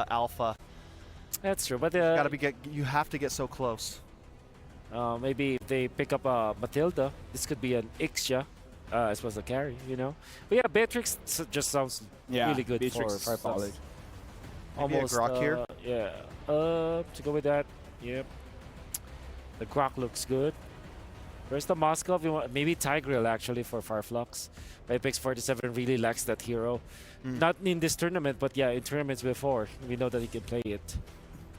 Alpha. That's true, but you have to get so close. Maybe if they pick up a Matilda, this could be an Ixia, as well as a carry, you know. But yeah, Beatrix just sounds really good Beatrix for Fireflux. Almost Grok here. To go with that, the Grok looks good. Where's the Moskov? Maybe Tigreal actually for Fireflux. But Apex 47 really lacks that hero. Not in this tournament, but yeah, in tournaments before. We know that he can play it.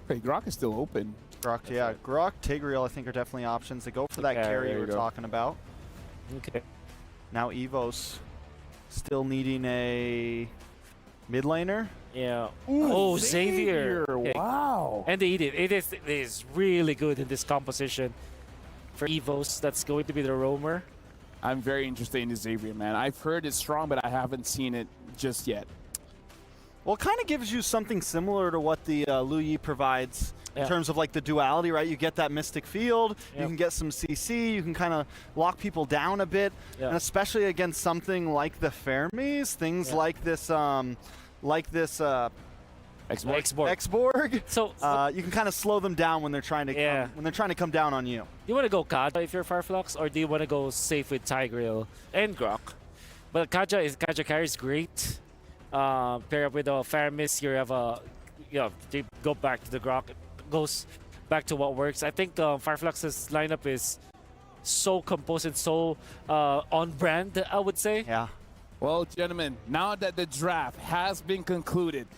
Okay, Grok is still open. Grok, Grok, Tigreal I think are definitely options. They go for that carry we were talking about. Okay. Now EVOS still needing a mid laner. Yeah. Ooh, Xavier. Okay. Wow. And they eat it. It is really good in this composition for EVOS. That's going to be the roamer. I'm very interested in the Xavier, man. I've heard it's strong, but I haven't seen it just yet. Well, it kind of gives you something similar to what the Lu Yi provides in terms of like the duality, right? You get that Mystic Field, you can get some CC, you can kind of lock people down a bit, and especially against something like the Fermis, things like this Xborg. So you can kind of slow them down when they're trying to come down on you. You want to go Kaja if you're Fireflux, or do you want to go safe with Tigreal and Grok? But Kaja carries great. Pair up with a Faramis, you have they go back to the Grok. It goes back to what works. I think Fireflux's lineup is so composed and so on brand, I would say. Yeah. Well, gentlemen, now that the draft has been concluded,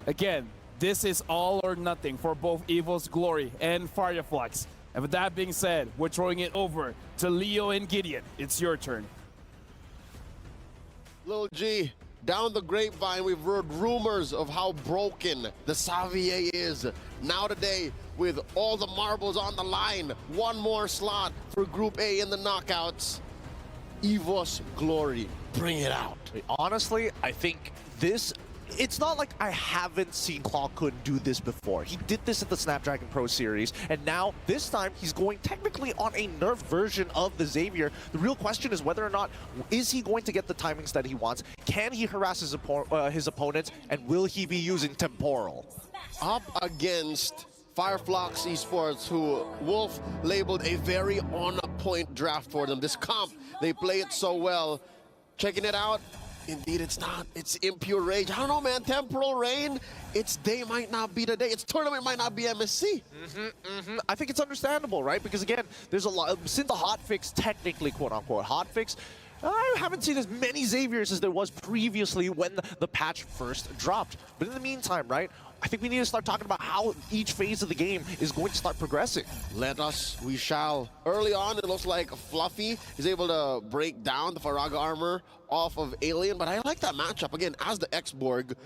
again, this is all or nothing for both EVOS Glory and Fireflux. And with that being said, we're throwing it over to Leo and Gideon. It's your turn. Lil G, down the grapevine, we've heard rumors of how broken the Xavier is. Now today, with all the marbles on the line, one more slot for Group A in the knockouts. EVOS Glory. Bring it out. Honestly, I think this... It's not like I haven't seen Clawkun do this before. He did this at the Snapdragon Pro Series, and now, this time, he's going technically on a nerfed version of the Xavier. The real question is whether or not, is he going to get the timings that he wants? Can he harass his opponents? And will he be using Temporal? Up against Flux Esports, who Wolf labeled a very on-point draft for them. This comp, they play it so well. Checking it out. Indeed, it's not. It's impure rage. I don't know, man. Temporal Rain, its day might not be the day. Its tournament might not be MSC. I think it's understandable, right? Because again, there's a lot, since the hotfix, technically, quote-unquote, hotfix, I haven't seen as many Xaviers as there was previously when the patch first dropped. But in the meantime, right, I think we need to start talking about how each phase of the game is going to start progressing. Let us, we shall. Early on, it looks like Fluffy is able to break down the Faraga armor off of Alien, but I like that matchup. Again, as the X-Borg,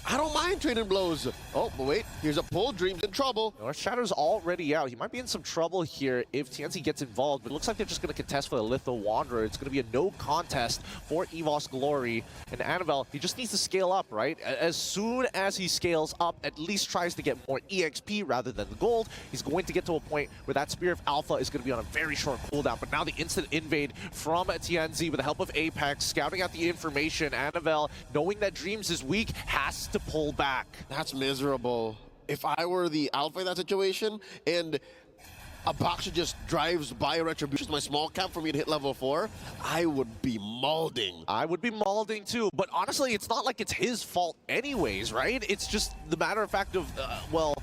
I don't mind trading blows. Oh, but wait, here's a pull. Dream's in trouble. North Shadow's already out. He might be in some trouble here if TNC gets involved, but it looks like they're just going to contest for the Litho Wanderer. It's going to be a no contest for EVOS Glory. And Annabelle, he just needs to scale up, right? As soon as he scales up, at least tries to get more EXP rather than the gold, he's going to get to a point where that Spear of Alpha is going to be on a very short cooldown. But now the instant invade from TNZ with the help of Apex, scouting out the information. Annabelle, knowing that Dreams is weak, has to pull back. That's miserable. If I were the Alpha in that situation, and a Baksha just drives by Retribution, my small cap for me to hit level 4, I would be mauling. I would be mauling too, but honestly, it's not like it's his fault anyways, right? It's just the matter of fact of, well,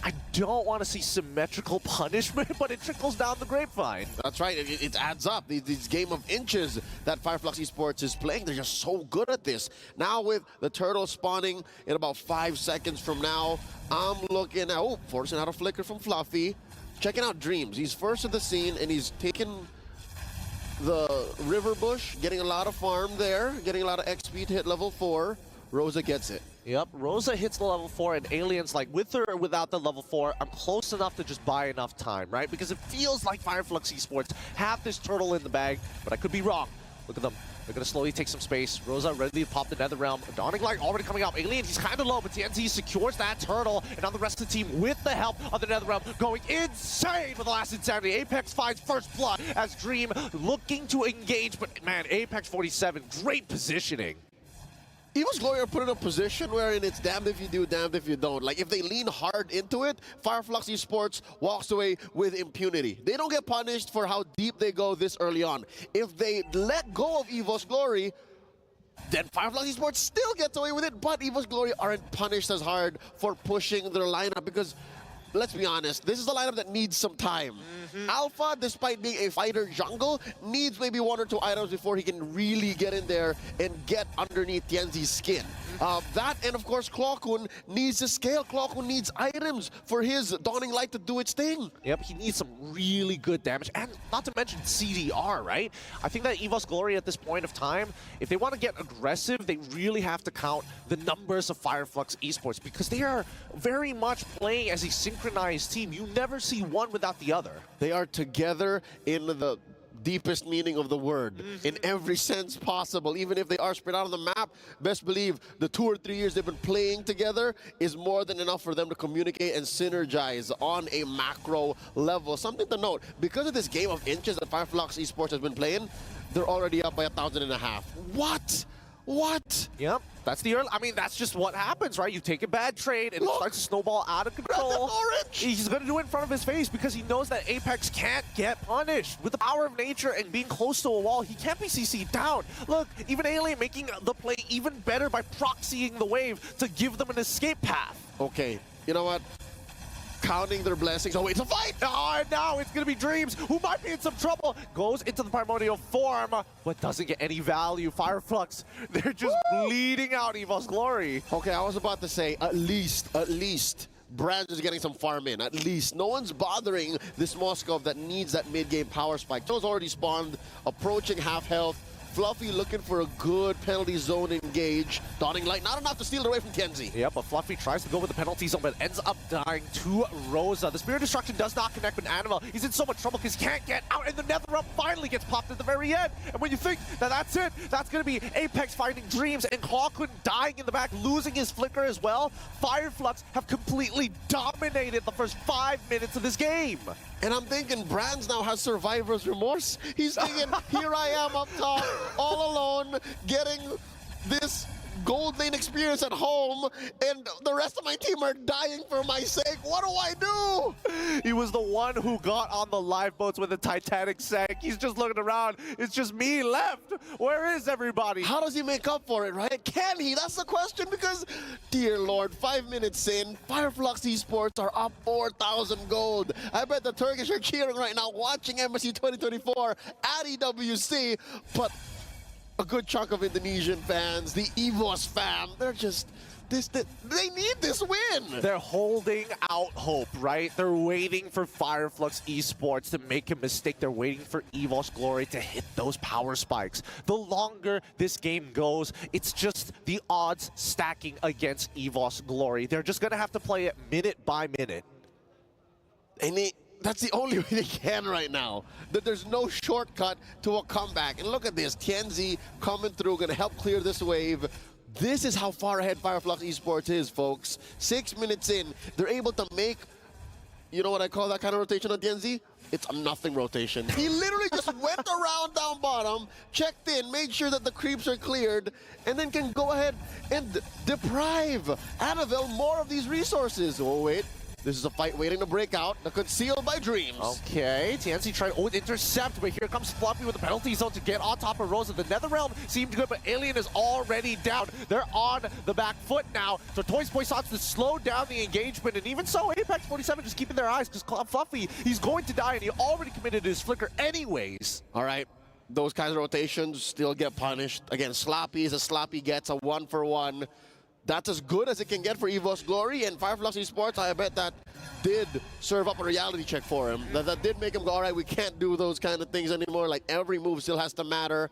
I don't want to see symmetrical punishment, but it trickles down the grapevine. That's right, it adds up. These game of inches that Flux Esports is playing, they're just so good at this. Now with the turtle spawning in about 5 seconds from now, I'm looking at, oh, forcing out a flicker from Fluffy. Checking out Dreams. He's first at the scene, and he's taking the river bush, getting a lot of farm there, getting a lot of XP to hit level 4. Rosa gets it. Yep, Rosa hits the level 4, and Alien's like, with or without the level 4, I'm close enough to just buy enough time, right? Because it feels like Flux Esports have this turtle in the bag, but I could be wrong. Look at them. They're going to slowly take some space. Rosa ready to pop the Nether Realm. Dawning Light already coming out. Alien, he's kind of low, but TNT secures that turtle. And now the rest of the team, with the help of the Nether Realm, going insane with the last insanity. Apex finds first blood as Dream looking to engage. But man, Apex 47, great positioning. EVOS Glory are put in a position wherein it's damned if you do, damned if you don't. Like, if they lean hard into it, Flux Esports walks away with impunity. They don't get punished for how deep they go this early on. If they let go of EVOS Glory, then Flux Esports still gets away with it, but EVOS Glory aren't punished as hard for pushing their lineup because, let's be honest, this is a lineup that needs some time. Alpha, despite being a fighter jungle, needs maybe 1 or 2 items before he can really get in there and get underneath Tienzi's skin. That, and of course, Clawkun needs to scale. Clawkun needs items for his Dawning Light to do its thing. Yep, he needs some really good damage, and not to mention CDR, right? I think that EVOS Glory at this point of time, if they want to get aggressive, they really have to count the numbers of Flux Esports because they are very much playing as a synchronized team. You never see one without the other. They are together in the deepest meaning of the word, in every sense possible. Even if they are spread out on the map, best believe the 2 or 3 years they've been playing together is more than enough for them to communicate and synergize on a macro level. Something to note, because of this game of inches that Flux Esports has been playing, they're already up by 1,500. What? What? Yep, that's the early. I mean, that's just what happens, right? You take a bad trade and it starts to snowball out of control. He's going to do it in front of his face because he knows that Apex can't get punished. With the power of nature and being close to a wall, he can't be CC'd down. Look, even Alien making the play even better by proxying the wave to give them an escape path. Okay, you know what? Counting their blessings. Oh, wait, it's a fight! Oh, and now it's going to be Dreams, who might be in some trouble. Goes into the primordial form, but doesn't get any value. Flux, they're just bleeding out EVOS Glory. Okay, I was about to say, at least, Brands is getting some farm in, at least. No one's bothering this Moskov that needs that mid-game power spike. Joe's already spawned, approaching half health. Fluffy looking for a good penalty zone engage. Dawning Light not enough to steal it away from Kenzie. Yep, but Fluffy tries to go with the penalty zone, but ends up dying to Rosa. The Spear of Destruction does not connect with Annabelle. He's in so much trouble because he can't get out, and the Nether Realm finally gets popped at the very end. And when you think that that's it, that's going to be Apex finding Dreams, and Clawkun dying in the back, losing his flicker as well. Fireflux have completely dominated the first 5 minutes of this game. And I'm thinking Brands now has survivor's remorse. He's thinking, here I am up top, all alone, getting this gold lane experience at home, and the rest of my team are dying for my sake. What do I do? He was the one who got on the lifeboats when the Titanic sank. He's just looking around. It's just me left. Where is everybody? How does he make up for it, right? Can he? That's the question, because, dear Lord, 5 minutes in, Fireflux Esports are up 4,000 gold. I bet the Turkish are cheering right now, watching MSC 2024 at EWC, but a good chunk of Indonesian fans, the EVOS fam, they're just, they need this win. They're holding out hope, right? They're waiting for Fireflux Esports to make a mistake. They're waiting for EVOS Glory to hit those power spikes. The longer this game goes, it's just the odds stacking against EVOS Glory. They're just going to have to play it minute by minute. And that's the only way they can right now. That there's no shortcut to a comeback. And look at this, Tianzi coming through, gonna help clear this wave. This is how far ahead Fireflux Esports is, folks. 6 minutes in, they're able to make, you know what I call that kind of rotation on Tianzi? It's a nothing rotation. He literally just went around down bottom, checked in, made sure that the creeps are cleared, and then can go ahead and deprive Annabelle more of these resources. Oh, wait. This is a fight waiting to break out, concealed by Dreams. Okay, Tianzi tried to intercept, but here comes Fluffy with the penalty zone to get on top of Rosa. The Netherrealm seemed good, but Alien is already down. They're on the back foot now, so Toys Boy starts to slow down the engagement, and even so, Apex 47 just keeping their eyes, because Fluffy, he's going to die, and he already committed his flicker anyways. All right, those kinds of rotations still get punished. Again, Sloppy is a Sloppy gets a 1-for-1. That's as good as it can get for EVOS Glory, and Fireflux Esports, I bet that did serve up a reality check for him. That did make him go, all right, we can't do those kind of things anymore. Like, every move still has to matter.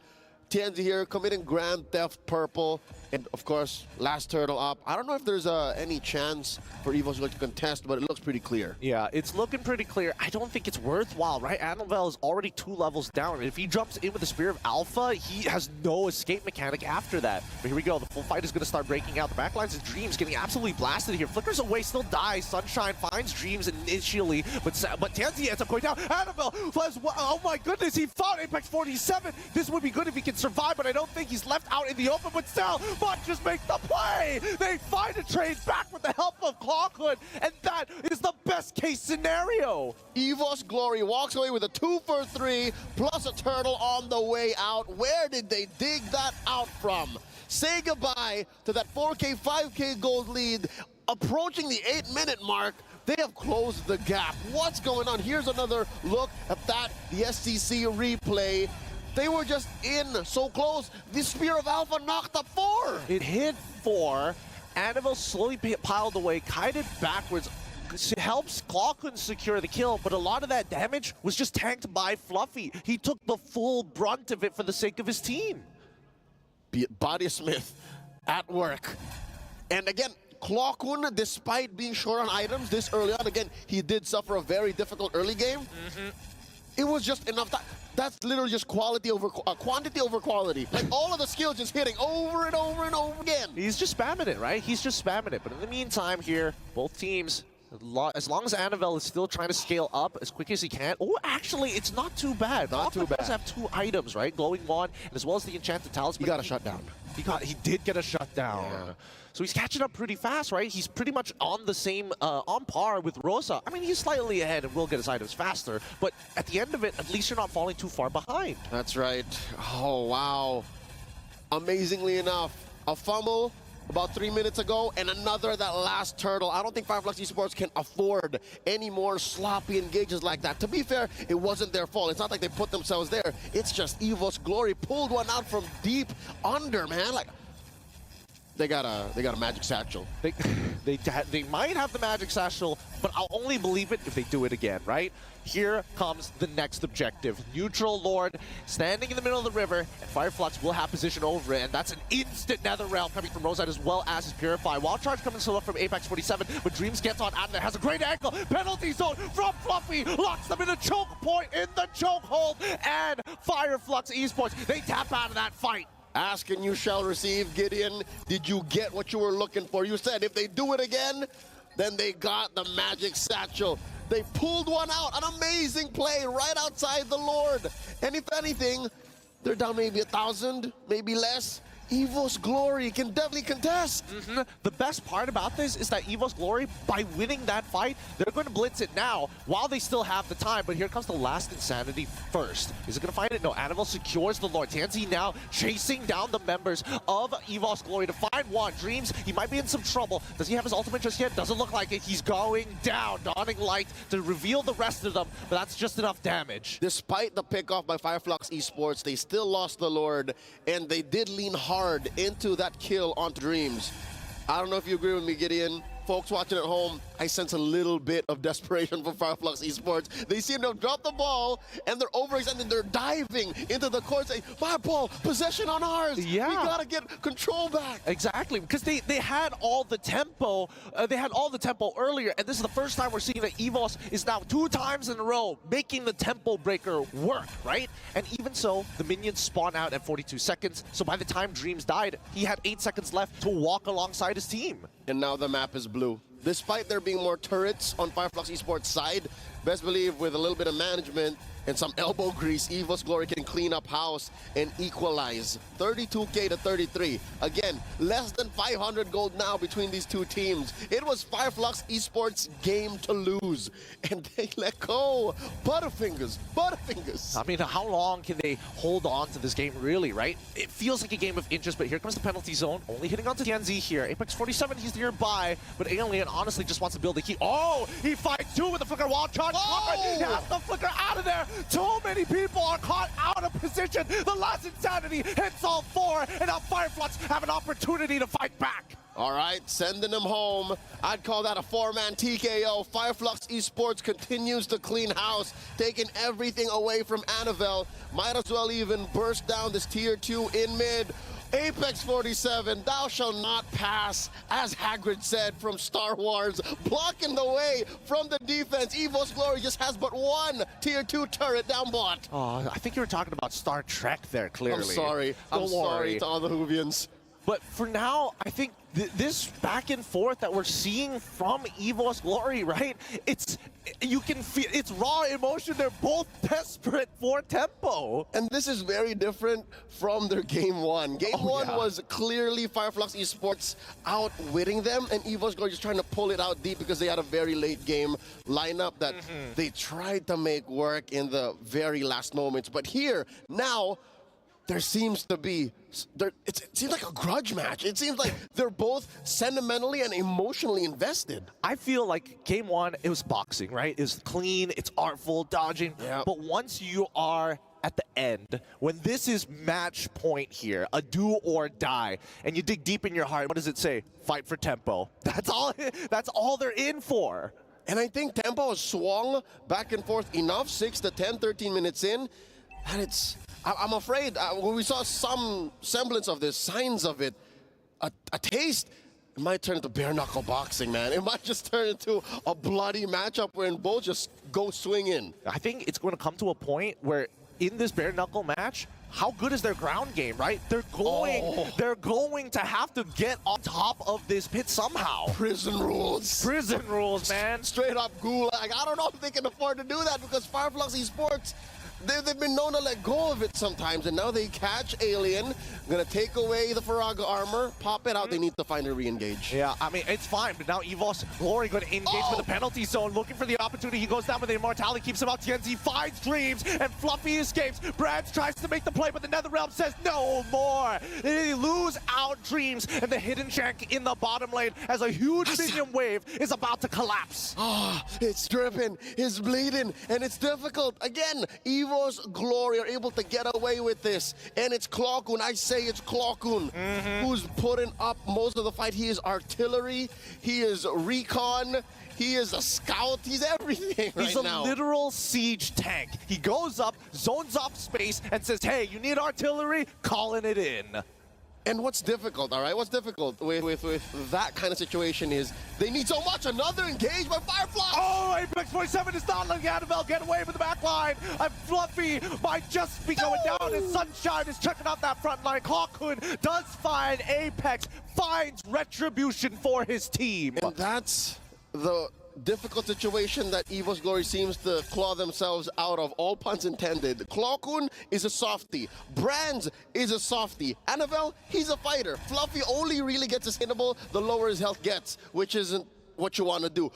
Tianzi here committing Grand Theft Purple, and of course, last turtle up. I don't know if there's any chance for EVOS to contest, but it looks pretty clear. Yeah, it's looking pretty clear. I don't think it's worthwhile, right? Annabelle is already 2 levels down, and if he jumps in with the Spear of Alpha, he has no escape mechanic after that. But here we go, the full fight is going to start breaking out. The backlines of Dreams getting absolutely blasted here. Flickers away, still dies. Sunshine finds Dreams initially, but Tianzi ends up going down. Annabelle, oh my goodness, he fought Apex 47. This would be good if he can survive, but I don't think he's left out in the open, but still, Bot just makes the play! They find a trade back with the help of Clawkun, and that is the best case scenario! EVOS Glory walks away with a 2-for-3, plus a turtle on the way out. Where did they dig that out from? Say goodbye to that 4K, 5K gold lead. Approaching the 8-minute mark, they have closed the gap. What's going on? Here's another look at that, the SCC replay. They were just in so close. The Spear of Alpha knocked up 4. It hit 4. Annabelle slowly piled away, kited backwards. Helps Clawkun secure the kill, but a lot of that damage was just tanked by Fluffy. He took the full brunt of it for the sake of his team. Body Smith at work. And again, Clawkun, despite being short on items this early on, again, he did suffer a very difficult early game. It was just enough time. That's literally just quality over quantity over quality. Like, all of the skills just hitting over and over and over again. He's just spamming it, right? He's just spamming it. But in the meantime here, both teams, as long as Annabelle is still trying to scale up as quick as he can. Oh, actually, it's not too bad. Not too bad. Does have 2 items, right? Glowing Wand, and as well as the Enchanted Talisman. He got a shutdown. He did get a shutdown. Yeah. So he's catching up pretty fast, right? He's pretty much on the same, on par with Rosa. I mean, he's slightly ahead and will get his items faster, but at the end of it, at least you're not falling too far behind. That's right. Oh, wow. Amazingly enough, a fumble about 3 minutes ago, and another that last turtle. I don't think Fireflux Esports can afford any more sloppy engages like that. To be fair, it wasn't their fault. It's not like they put themselves there. It's just EVOS Glory pulled one out from deep under, man. Like, They got a magic satchel. They might have the magic satchel, but I'll only believe it if they do it again, right? Here comes the next objective. Neutral Lord standing in the middle of the river, and Fireflux will have position over it, and that's an instant Nether Realm coming from Rosite as well as his Purify. Wild Charge coming solo from Apex 47, but Dreams gets on out of there, has a great angle. Penalty zone from Fluffy, locks them in a choke point in the chokehold, and Fireflux Esports, they tap out of that fight. Ask and you shall receive. Gideon, did you get what you were looking for? You said if they do it again, then they got the magic satchel. They pulled one out, an amazing play right outside the Lord. And if anything, they're down maybe 1,000, maybe less. EVOS Glory can definitely contest. The best part about this is that EVOS Glory, by winning that fight, they're going to blitz it now while they still have the time. But here comes the last Insanity first. Is it going to find it? No, Annabelle secures the Lord. TNZ now chasing down the members of EVOS Glory to find one. Dreams, he might be in some trouble. Does he have his ultimate just yet? Doesn't look like it. He's going down. Dawning Light to reveal the rest of them, but that's just enough damage. Despite the pickoff by Fireflux Esports, they still lost the Lord, and they did lean hard into that kill onto Dreams. I don't know if you agree with me, Gideon. Folks watching at home, I sense a little bit of desperation from Fireflux Esports. They seem to have dropped the ball, and they're overextending. They're diving into the court, saying, "My ball, possession on ours. Yeah. We gotta get control back." Exactly, because they had all the tempo. They had all the tempo earlier, and this is the first time we're seeing that EVOS is now 2 times in a row making the tempo breaker work, right? And even so, the minions spawn out at 42 seconds. So by the time Dreams died, he had 8 seconds left to walk alongside his team. And now the map is blue. Despite there being more turrets on Fireflux Esports' side, best believe with a little bit of management and some elbow grease, EVOS Glory can clean up house and equalize. 32K to 33. Again, less than 500 gold now between these two teams. It was Fireflux Esports' game to lose, and they let go. Butterfingers, Butterfingers. I mean, how long can they hold on to this game, really, right? It feels like a game of inches, but here comes the penalty zone. Only hitting onto TNZ here. Apex 47, he's nearby, but Alien honestly just wants to build a key. Oh, he fights 2 with the Flicker Wild Charge. Oh! He has the Flicker out of there. Too many people are caught out of position. The last Insanity hits all 4, and now Fireflux have an opportunity to fight back. All right, sending them home. I'd call that a 4-man TKO. Fireflux Esports continues to clean house, taking everything away from Annabelle. Might as well even burst down this tier 2 in mid. Apex 47, thou shalt not pass, as Hagrid said from Star Wars, blocking the way from the defense. EVOS Glory just has but 1 tier 2 turret down bot. Oh, I think you were talking about Star Trek there, clearly. I'm sorry. I'm sorry to all the Whovians. But for now, I think this back and forth that we're seeing from EVOS Glory, right? You can feel it's raw emotion. They're both desperate for tempo. And this is very different from their game 1. Game 1 was clearly Fireflux Esports outwitting them, and EVOS Glory just trying to pull it out deep because they had a very late game lineup that they tried to make work in the very last moments. But here, now, there seems to be, it seems like a grudge match. It seems like they're both sentimentally and emotionally invested. I feel like game 1, it was boxing, right? It was clean, it's artful, dodging. Yeah. But once you are at the end, when this is match point here, a do or die, and you dig deep in your heart, what does it say? Fight for tempo. That's all they're in for. And I think tempo has swung back and forth enough, 6 to 10, 13 minutes in, and I'm afraid when we saw some semblance of this, signs of it, a taste, it might turn into bare knuckle boxing, man. It might just turn into a bloody matchup wherein both just go swing in. I think it's going to come to a point where in this bare knuckle match, how good is their ground game, right? They're going to have to get on top of this pit somehow. Prison rules. Prison rules, man. Straight up gulag. I don't know if they can afford to do that because Fireflux Esports, they've been known to let go of it sometimes, and now they catch Alien, gonna take away the Faraga armor, pop it out, they need to find a re-engage. Yeah, I mean, it's fine, but now EVOS Glory going to engage with the penalty zone, looking for the opportunity. He goes down with the immortality, keeps him out. TNZ finds Dreams, and Fluffy escapes. Brands tries to make the play, but the Nether Realm says no more. They lose out Dreams, and the hidden shank in the bottom lane as a huge minion wave is about to collapse. It's dripping, it's bleeding, and it's difficult. Again, EVOS EVOS Glory are able to get away with this. And it's Klokun. I say it's Klokun who's putting up most of the fight. He is artillery. He is recon. He is a scout. He's everything right now. He's a literal siege tank. He goes up, zones off space, and says, hey, you need artillery? Calling it in. And what's difficult, all right? What's difficult with that kind of situation is they need so much. Another engage by Firefly. Oh, Apex 47 is not letting Annabelle get away from the back line. And Fluffy might just be going down, and Sunshine is checking out that front line. Klokun does find Apex, finds retribution for his team. And that's the difficult situation that EVOS Glory seems to claw themselves out of, all puns intended. Klokun is a softie. Brands is a softie. Annabelle, he's a fighter. Fluffy only really gets his hittable the lower his health gets, which isn't what you want to do.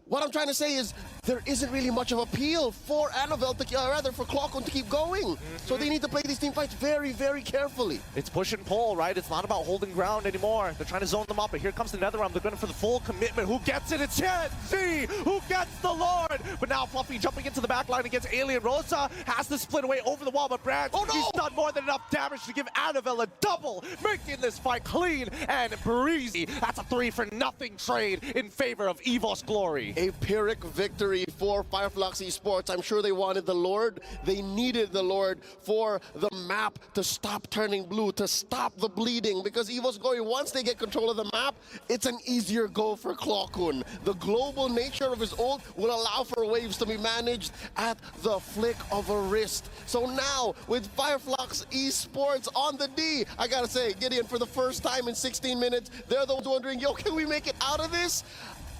What I'm trying to say is there isn't really much of appeal for Annabelle to, rather for Klokun to keep going. So they need to play these team fights very, very carefully. It's push and pull, right? It's not about holding ground anymore. They're trying to zone them up, but here comes the NetherRealm. They're going for the full commitment. Who gets it? It's Z who gets the Lord. But now Fluffy jumping into the back line against Alien. Rosa has to split away over the wall, but Branch, he's done more than enough damage to give Annabelle a double, making this fight clean and breezy. That's a 3-for-0 trade in favor of EVOS Glory. A Pyrrhic victory for Flux Esports. I'm sure they wanted the Lord. They needed the Lord for the map to stop turning blue, to stop the bleeding, because EVOS Glory, once they get control of the map, it's an easier go for Klokun. The global nature of his ult will allow for waves to be managed at the flick of a wrist. So now, with Flux Esports on the D, I gotta say, Gideon, for the first time in 16 minutes, they're the ones wondering, yo, can we make it out of this?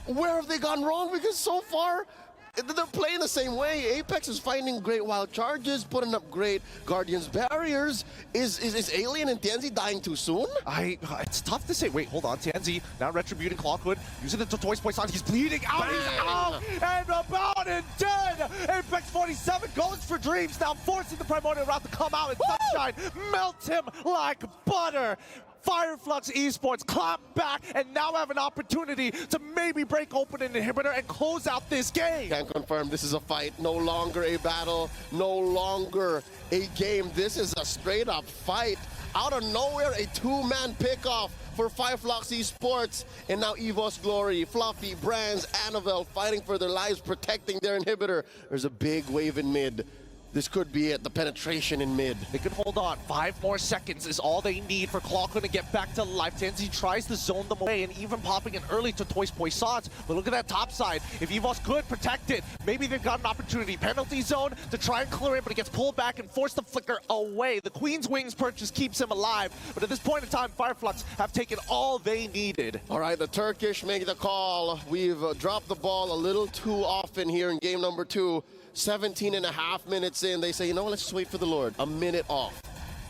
Where have they gone wrong? Because so far, they're playing the same way. Apex is finding great wild charges, putting up great Guardians barriers. Is Alien and TNZ dying too soon? It's tough to say. Wait, hold on. TNZ now retributing Klokun, using the Toys Poison. He's bleeding out. Bang! He's out and about and dead. Apex 47 goes for Dreams, now forcing the Primordial route to come out, and Sunshine melts him like butter. Flux Esports clap back and now have an opportunity to maybe break open an inhibitor and close out this game. Can confirm this is a fight, no longer a battle, no longer a game. This is a straight up fight. Out of nowhere, a two-man pickoff for Flux Esports. And now EVOS Glory, Fluffy, Brands, Annabelle fighting for their lives, protecting their inhibitor. There's a big wave in mid. This could be it, the penetration in mid. They can hold on. 5 more seconds is all they need for Klokun to get back to life. TNZ tries to zone them away and even popping in early to Toys Poissons. But look at that top side. If EVOS could protect it, maybe they've got an opportunity. Penalty zone to try and clear it, but it gets pulled back and forced to flicker away. The Queen's Wings purchase keeps him alive. But at this point in time, Fireflux have taken all they needed. All right, the Turkish make the call. We've dropped the ball a little too often here in game number 2. 17.5 minutes in, they say, you know what, let's just wait for the Lord. A minute off.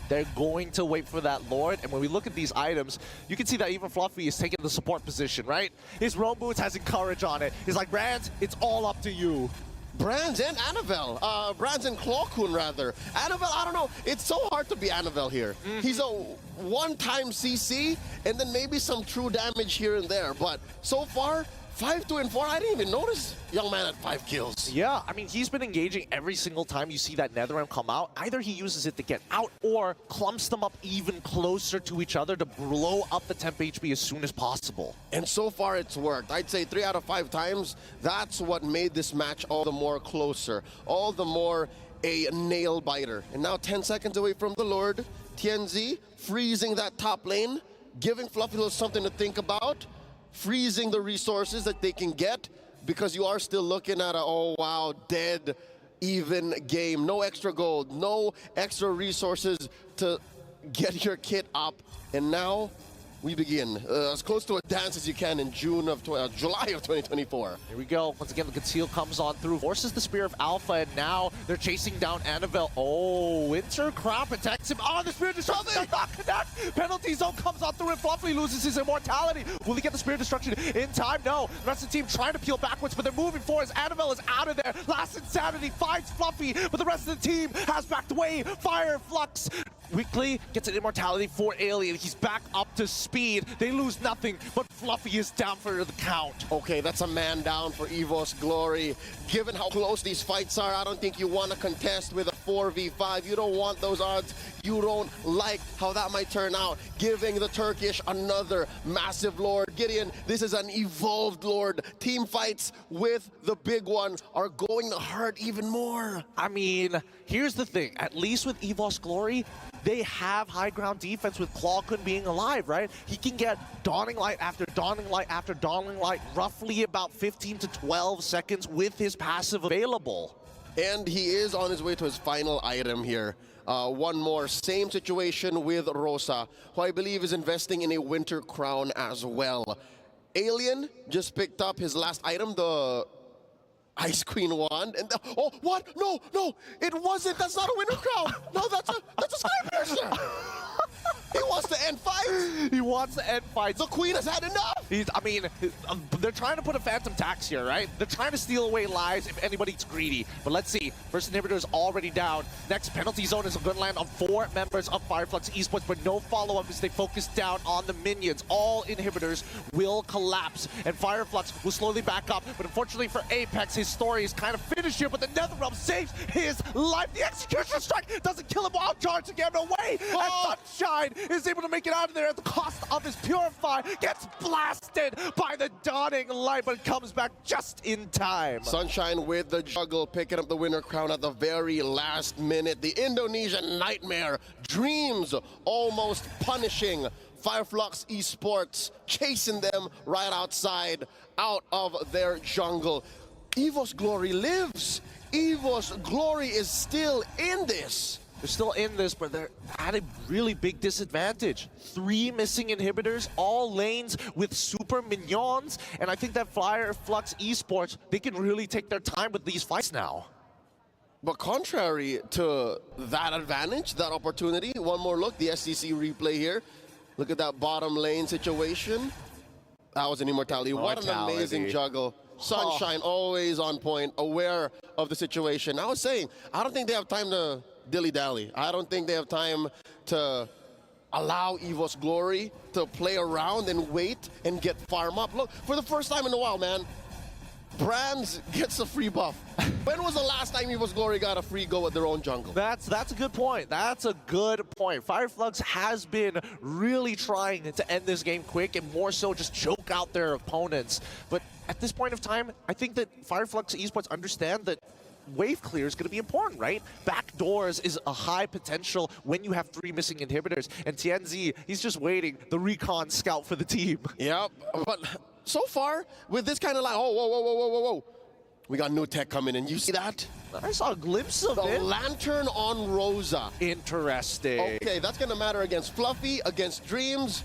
They're going to wait for that Lord, and when we look at these items, you can see that even Fluffy is taking the support position, right? His roam boots has courage on it. He's like, Brands, it's all up to you. Brands and Annabelle. Brands and Klokun, rather. Annabelle, I don't know. It's so hard to be Annabelle here. He's a one-time CC, and then maybe some true damage here and there. But so far, 5, 2, and 4, I didn't even notice young man at 5 kills. Yeah, I mean, he's been engaging every single time you see that NetherRealm come out. Either he uses it to get out or clumps them up even closer to each other to blow up the temp HP as soon as possible. And so far, it's worked. I'd say 3 out of 5 times. That's what made this match all the more closer, all the more a nail-biter. And now 10 seconds away from the Lord. TNZ freezing that top lane, giving Fluffy Little something to think about, freezing the resources that they can get, because you are still looking at a, oh wow, dead, even game. No extra gold, no extra resources to get your kit up. And now we begin. As close to a dance as you can in July of 2024. Here we go. Once again, the Conceal comes on through, forces the Spear of Alpha, and now they're chasing down Annabelle. Oh, Winter Crown protects him. Oh, the Spear Destruction does not connect. Penalty Zone comes on through, and Fluffy loses his immortality. Will he get the Spear Destruction in time? No. The rest of the team trying to peel backwards, but they're moving forward as Annabelle is out of there. Last Insanity finds Fluffy, but the rest of the team has backed away. Flux weakly gets an immortality for Alien. He's back up to speed. They lose nothing, but Fluffy is down for the count. Okay, that's a man down for EVOS Glory. Given how close these fights are, I don't think you want to contest with a 4v5. You don't want those odds. You don't like how that might turn out, giving the Turkish another massive Lord. Gideon, this is an evolved Lord. Team fights with the big one are going to hurt even more. I mean, here's the thing. At least with EVOS Glory, they have high ground defense with Clawkun being alive, right? He can get Dawning Light after Dawning Light after Dawning Light, roughly about 15 to 12 seconds with his passive available. And he is on his way to his final item here. One more, same situation with Rosa, who I believe is investing in a Winter Crown as well. Alien just picked up his last item, the Ice Queen wand, and oh, what? No, no, it wasn't. That's not a Winter Crown. No, that's a Sky Piercer. He wants to end fights. He wants to end fights. The Queen has had enough. They're trying to put a Phantom Tax here, right? They're trying to steal away lives if anybody's greedy. But let's see. First inhibitor is already down. Next penalty zone is going to land on 4 members of Fireflux Esports, but no follow-up as they focus down on the minions. All inhibitors will collapse, and Fireflux will slowly back up. But unfortunately for Apex, his story is kind of finished here, but the Netherrealm saves his life. The Execution Strike doesn't kill him while charging him away. And Sunshine is able to make it out of there at the cost of his Purify. Gets blasted by the Dawning Light, but comes back just in time. Sunshine with the juggle, picking up the Winter Crown at the very last minute. The Indonesian Nightmare, Dreams almost punishing Fireflux Esports, chasing them right outside, out of their jungle. EVOS Glory lives. EVOS Glory is still in this. They're still in this, but they're at a really big disadvantage. 3 missing inhibitors, all lanes with super minions, and I think that Fireflux Esports, they can really take their time with these fights now. But contrary to that advantage, that opportunity, one more look, the SCC replay here. Look at that bottom lane situation. That was an immortality. What an amazing juggle. Sunshine always on point, aware of the situation. I was saying, I don't think they have time to dilly-dally. I don't think they have time to allow EVOS Glory to play around and wait and get farm up. Look, for the first time in a while, man, Brands gets a free buff. When was the last time EVOS Glory got a free go at their own jungle? That's a good point. That's a good point. Fireflux has been really trying to end this game quick and more so just choke out their opponents. But at this point of time, I think that Fireflux Esports understand that wave clear is going to be important, right? Backdoors is a high potential when you have 3 missing inhibitors. And TNZ, he's just waiting, the recon scout for the team. Yep, but so far, with this kind of line, oh, whoa. We got new tech coming in. You see that? I saw a glimpse of it. The Lantern on Rosa. Interesting. Okay, that's going to matter against Fluffy, against Dreams,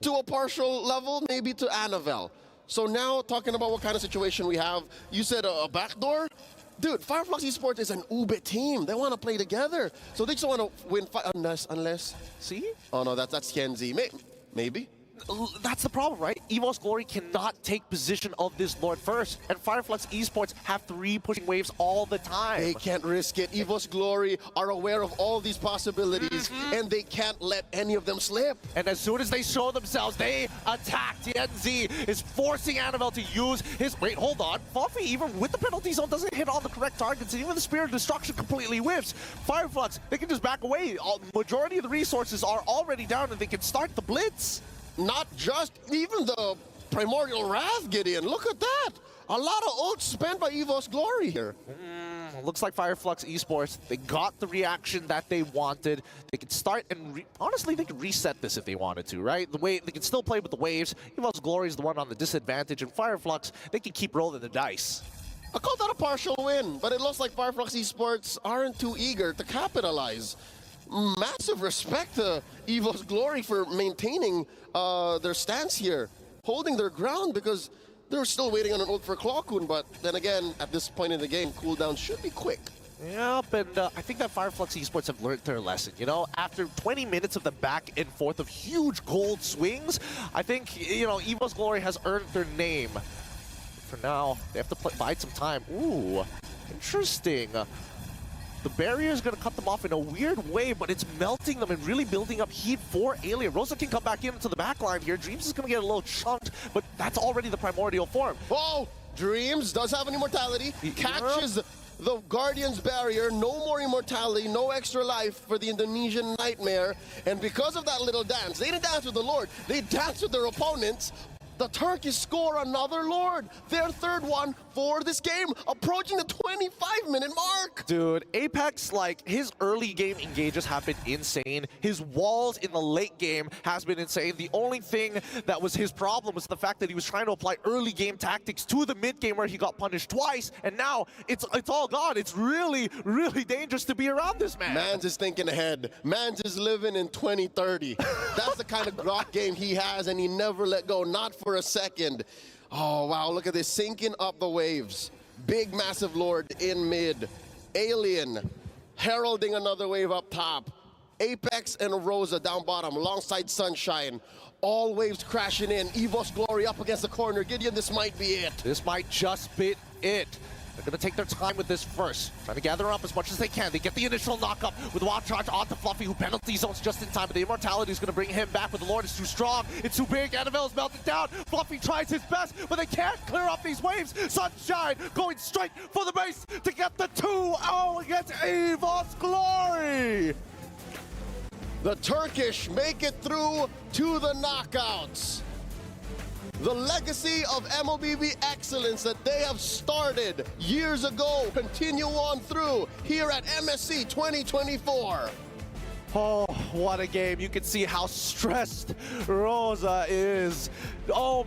to a partial level, maybe to Annabelle. So now, talking about what kind of situation we have, you said a backdoor? Dude, Fireflux Esports is an Ube team. They want to play together. So they just want to win unless... See? Oh, no, that's TNZ. Maybe. That's the problem, right? EVOS Glory cannot take position of this Lord first, and Fireflux Esports have 3 pushing waves all the time. They can't risk it. EVOS Glory are aware of all these possibilities, and they can't let any of them slip. And as soon as they show themselves, they attack. TNZ is forcing Annabelle to use his... Wait, hold on. Fluffy, even with the penalty zone, doesn't hit all the correct targets, and even the Spirit of Destruction completely whiffs. Fireflux, they can just back away. Majority of the resources are already down, and they can start the blitz. Not just, even the Primordial Wrath, Gideon. Look at that. A lot of ult spent by EVOS Glory here. Looks like Fireflux Esports, they got the reaction that they wanted. They could start and, honestly, they could reset this if they wanted to, right? The way they can still play with the waves. EVOS Glory is the one on the disadvantage, and Fireflux, they can keep rolling the dice. I call that a partial win, but it looks like Fireflux Esports aren't too eager to capitalize. Massive respect to EVOS Glory for maintaining their stance here, holding their ground, because they're still waiting on an ult for Clawkun, but then again, at this point in the game, cooldown should be quick. Yep, and I think that Fireflux Esports have learned their lesson, you know? After 20 minutes of the back and forth of huge gold swings, I think, you know, EVOS Glory has earned their name. For now, they have to bide some time. Ooh, interesting. The barrier is going to cut them off in a weird way, but it's melting them and really building up heat for Alien. Rosa can come back into the back line here. Dreams is going to get a little chunked, but that's already the primordial form. Oh, Dreams does have an immortality. Catches the Guardian's barrier, no more immortality, no extra life for the Indonesian Nightmare. And because of that little dance, they didn't dance with the Lord, they danced with their opponents. The Turkish score another Lord, their third one for this game, approaching the 25-minute mark. Dude, Apex, like, his early game engages have been insane. His walls in the late game has been insane. The only thing that was his problem was the fact that he was trying to apply early game tactics to the mid game where he got punished twice, and now it's all gone. It's really, really dangerous to be around this man. Mans is thinking ahead. Mans is living in 2030. That's the kind of grok game he has, and he never let go, not for a second. Oh, wow, look at this, sinking up the waves. Big, massive Lord in mid. Alien heralding another wave up top. Apex and Rosa down bottom, alongside Sunshine. All waves crashing in. EVOS Glory up against the corner. Gideon, this might be it. This might just be it. They're going to take their time with this first. Trying to gather up as much as they can. They get the initial knock-up with Wild Charge onto Fluffy, who penalty zones just in time. But the immortality is going to bring him back, but the Lord is too strong. It's too big. Annabelle is melted down. Fluffy tries his best, but they can't clear up these waves. Sunshine going straight for the base to get the 2-0 against EVOS Glory. The Turkish make it through to the knockouts. The legacy of MLBB excellence that they have started years ago continue on through here at MSC 2024. Oh, what a game. You can see how stressed Rosa is. Oh